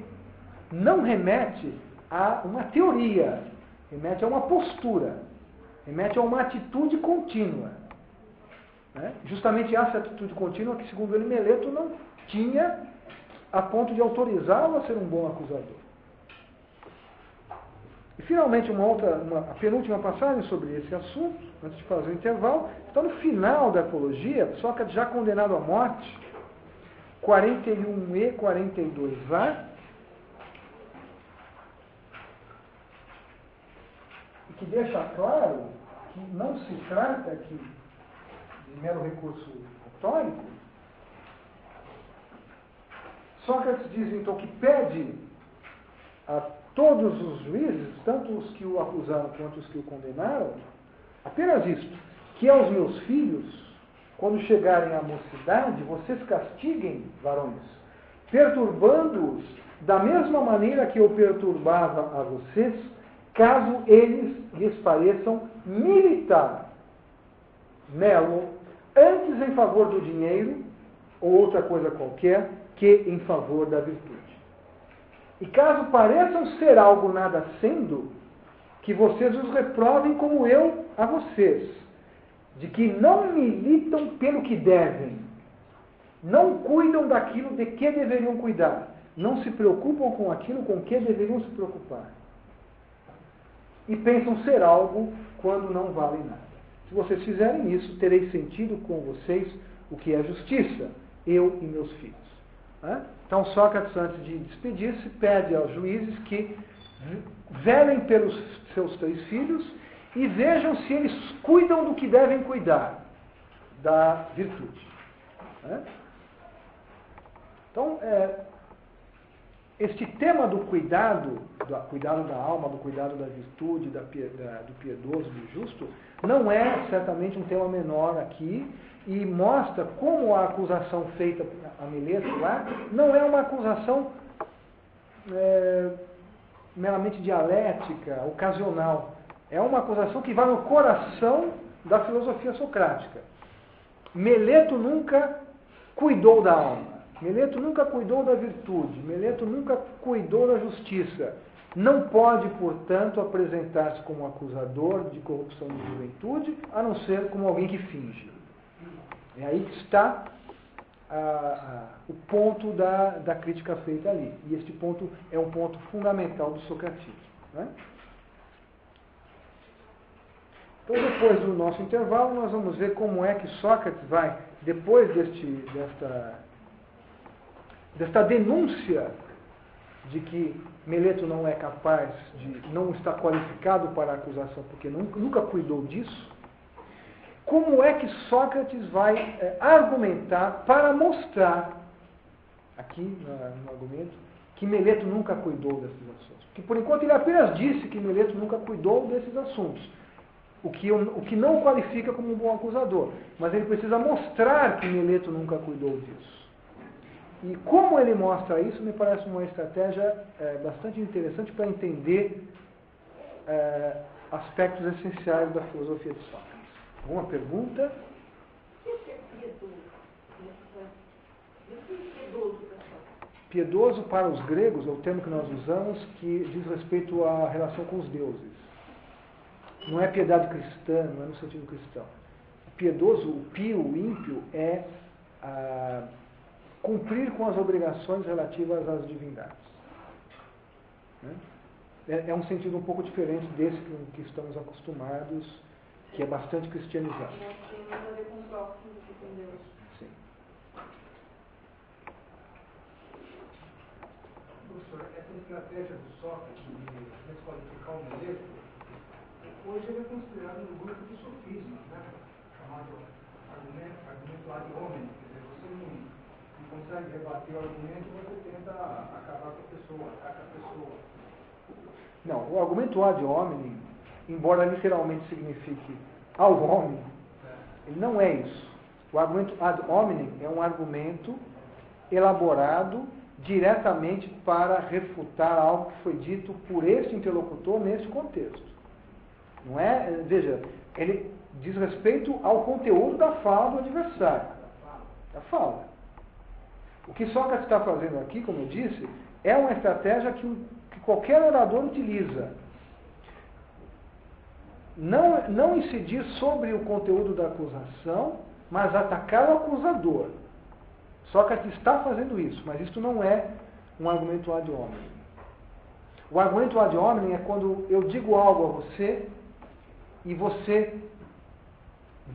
Speaker 1: não remete a uma teoria, remete a uma postura, remete a uma atitude contínua. Né? Justamente essa atitude contínua que, segundo ele, Meleto não tinha a ponto de autorizá-lo a ser um bom acusador. E, finalmente, a penúltima passagem sobre esse assunto, antes de fazer o intervalo, está no final da Apologia, Sócrates já condenado à morte, 41e 42a, e que deixa claro que não se trata aqui de mero recurso retórico. Sócrates diz, então, que pede a todos os juízes, tanto os que o acusaram quanto os que o condenaram, apenas isto, que aos meus filhos, quando chegarem à mocidade, vocês castiguem, varões, perturbando-os da mesma maneira que eu perturbava a vocês, caso eles lhes pareçam militar, melo, antes em favor do dinheiro, ou outra coisa qualquer, que em favor da virtude. E caso pareçam ser algo nada sendo, que vocês os reprovem como eu a vocês, de que não militam pelo que devem, não cuidam daquilo de que deveriam cuidar, não se preocupam com aquilo com que deveriam se preocupar, e pensam ser algo quando não valem nada. Se vocês fizerem isso, terei sentido com vocês o que é justiça, eu e meus filhos. Então Sócrates, antes de despedir-se, pede aos juízes que velem pelos seus 3 filhos e vejam se eles cuidam do que devem cuidar, da virtude. Então, este tema do cuidado da alma, do cuidado da virtude, do piedoso, do justo, não é certamente um tema menor aqui, e mostra como a acusação feita a Meleto lá não é uma acusação meramente dialética, ocasional. É uma acusação que vai no coração da filosofia socrática. Meleto nunca cuidou da alma. Meleto nunca cuidou da virtude. Meleto nunca cuidou da justiça. Não pode, portanto, apresentar-se como acusador de corrupção de juventude, a não ser como alguém que finge. É aí que está o ponto da crítica feita ali. E este ponto é um ponto fundamental do socratismo. Né? Então, depois do nosso intervalo, nós vamos ver como é que Sócrates vai, depois desta denúncia de que Meleto não é capaz, não está qualificado para a acusação, porque nunca cuidou disso, como é que Sócrates vai argumentar para mostrar, aqui no argumento, que Meleto nunca cuidou desses assuntos. Porque, por enquanto, ele apenas disse que Meleto nunca cuidou desses assuntos, o que não o qualifica como um bom acusador. Mas ele precisa mostrar que Meleto nunca cuidou disso. E como ele mostra isso, me parece uma estratégia bastante interessante para entender aspectos essenciais da filosofia de Sócrates. Alguma pergunta?
Speaker 2: O que é piedoso? Piedoso para Sócrates?
Speaker 1: Piedoso para os gregos é o termo que nós usamos, que diz respeito à relação com os deuses. Não é piedade cristã, não é no sentido cristão. O piedoso, o pio, o ímpio, é cumprir com as obrigações relativas às divindades. É um sentido um pouco diferente desse que estamos acostumados, que é bastante cristianizado.
Speaker 2: Tem mais a ver com o próximo do que com Deus.
Speaker 1: Sim.
Speaker 3: Professor, essa estratégia do Sócrates de desqualificar o Meleto, hoje ele é considerado no grupo do sofisma, né? Chamado argumento ad hominem, quer dizer, você não consegue rebater o argumento, você tenta acabar com a pessoa, ataca a pessoa.
Speaker 1: Não, o argumento ad hominem, embora literalmente signifique ao homem, ele não é isso. O argumento ad hominem é um argumento elaborado diretamente para refutar algo que foi dito por este interlocutor neste contexto. Não é, veja, ele diz respeito ao conteúdo da fala do adversário. Da fala. O que Sócrates está fazendo aqui, como eu disse, é uma estratégia que qualquer orador utiliza. Não incidir sobre o conteúdo da acusação, mas atacar o acusador. Sócrates está fazendo isso, mas isso não é um argumento ad hominem. O argumento ad hominem é quando eu digo algo a você e você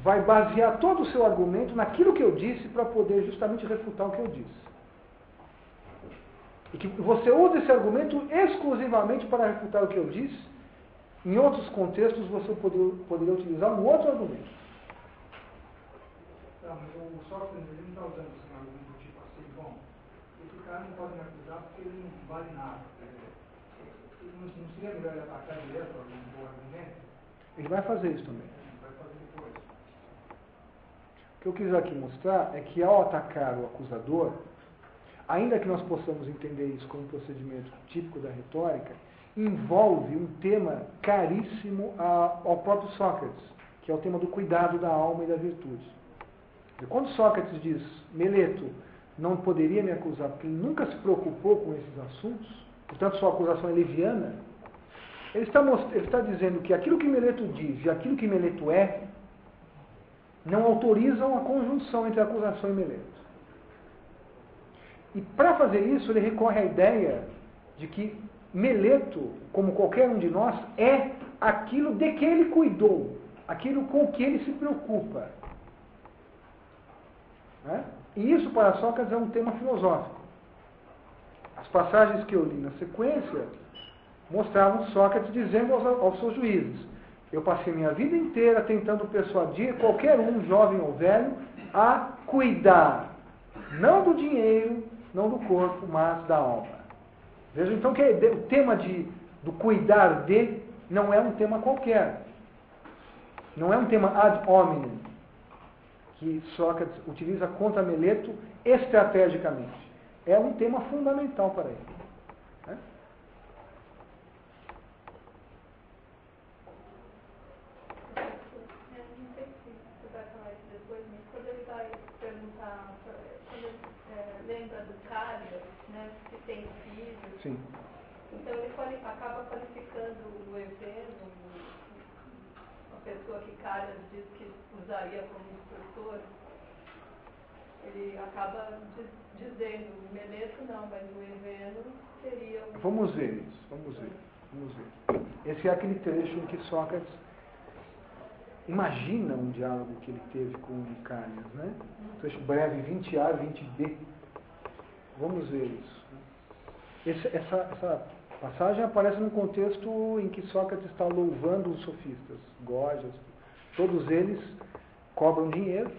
Speaker 1: vai basear todo o seu argumento naquilo que eu disse para poder justamente refutar o que eu disse. E que você usa esse argumento exclusivamente para refutar o que eu disse. Em outros contextos você poderia utilizar um outro argumento.
Speaker 3: Não, mas o Sócrates ele não está usando esse argumento tipo assim, bom, esse cara não pode me acusar porque ele não vale nada. Não seria melhor ele atacar direto o argumento?
Speaker 1: Ele vai fazer isso também.
Speaker 3: Vai fazer depois.
Speaker 1: O que eu quis aqui mostrar é que ao atacar o acusador, ainda que nós possamos entender isso como um procedimento típico da retórica, envolve um tema caríssimo ao próprio Sócrates, que é o tema do cuidado da alma e da virtude. E quando Sócrates diz, Meleto não poderia me acusar porque ele nunca se preocupou com esses assuntos, portanto sua acusação é leviana, ele está dizendo que aquilo que Meleto diz e aquilo que Meleto é, não autorizam a conjunção entre a acusação e Meleto. E para fazer isso, ele recorre à ideia de que Meleto, como qualquer um de nós, é aquilo de que ele cuidou, aquilo com que ele se preocupa. Né? E isso para Sócrates é um tema filosófico. As passagens que eu li na sequência mostravam Sócrates dizendo aos seus juízes: eu passei minha vida inteira tentando persuadir qualquer um, jovem ou velho, a cuidar, não do dinheiro, não do corpo, mas da alma. Veja então que o tema do cuidar de não é um tema qualquer. Não é um tema ad hominem, que Sócrates utiliza contra Meleto estrategicamente. É um tema fundamental para ele. Né?
Speaker 2: Eu não sei se você vai falar isso depois, mas quando ele vai perguntar, quando ele lembra do Cálias, né, que tem filho,
Speaker 1: Sim.
Speaker 2: então ele acaba qualificando o Eveno, uma pessoa que Cálias diz que usaria como instrutor, ele acaba dizendo, o Meleto não, mas o Eveno seria um...
Speaker 1: Vamos ver isso, vamos ver. Esse é aquele trecho em que Sócrates imagina um diálogo que ele teve com o Cálias, né? Um trecho breve, 20a, 20b. Vamos ver isso. Essa passagem aparece num contexto em que Sócrates está louvando os sofistas, Gorgias, todos eles cobram dinheiro,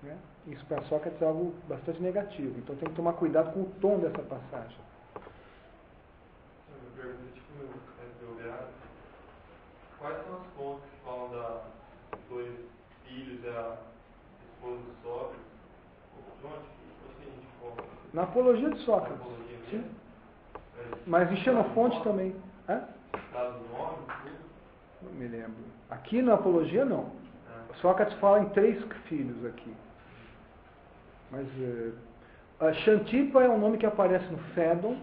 Speaker 1: né? Isso para Sócrates é algo bastante negativo, então tem que tomar cuidado com o tom dessa passagem.
Speaker 4: Eu pergunto, quais são as fontes que falam dos dois filhos e a esposa de Sócrates? De onde a gente encontra?
Speaker 1: Na Apologia de Sócrates.
Speaker 4: Na Apologia
Speaker 1: Sim.
Speaker 4: mesmo?
Speaker 1: Mas em Xenofonte também.
Speaker 4: Dados do nome, tudo?
Speaker 1: Não me lembro. Aqui na Apologia não. Sócrates fala em 3 filhos aqui. Mas a Xantipa é um nome que aparece no Fédon,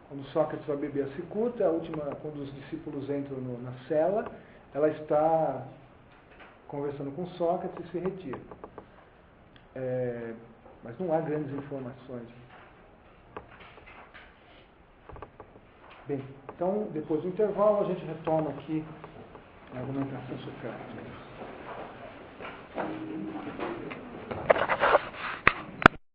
Speaker 1: quando Sócrates vai beber a cicuta, a última, quando os discípulos entram na cela, ela está conversando com Sócrates e se retira. Mas não há grandes informações. Bem, então, depois do intervalo, a gente retoma aqui a argumentação socrática.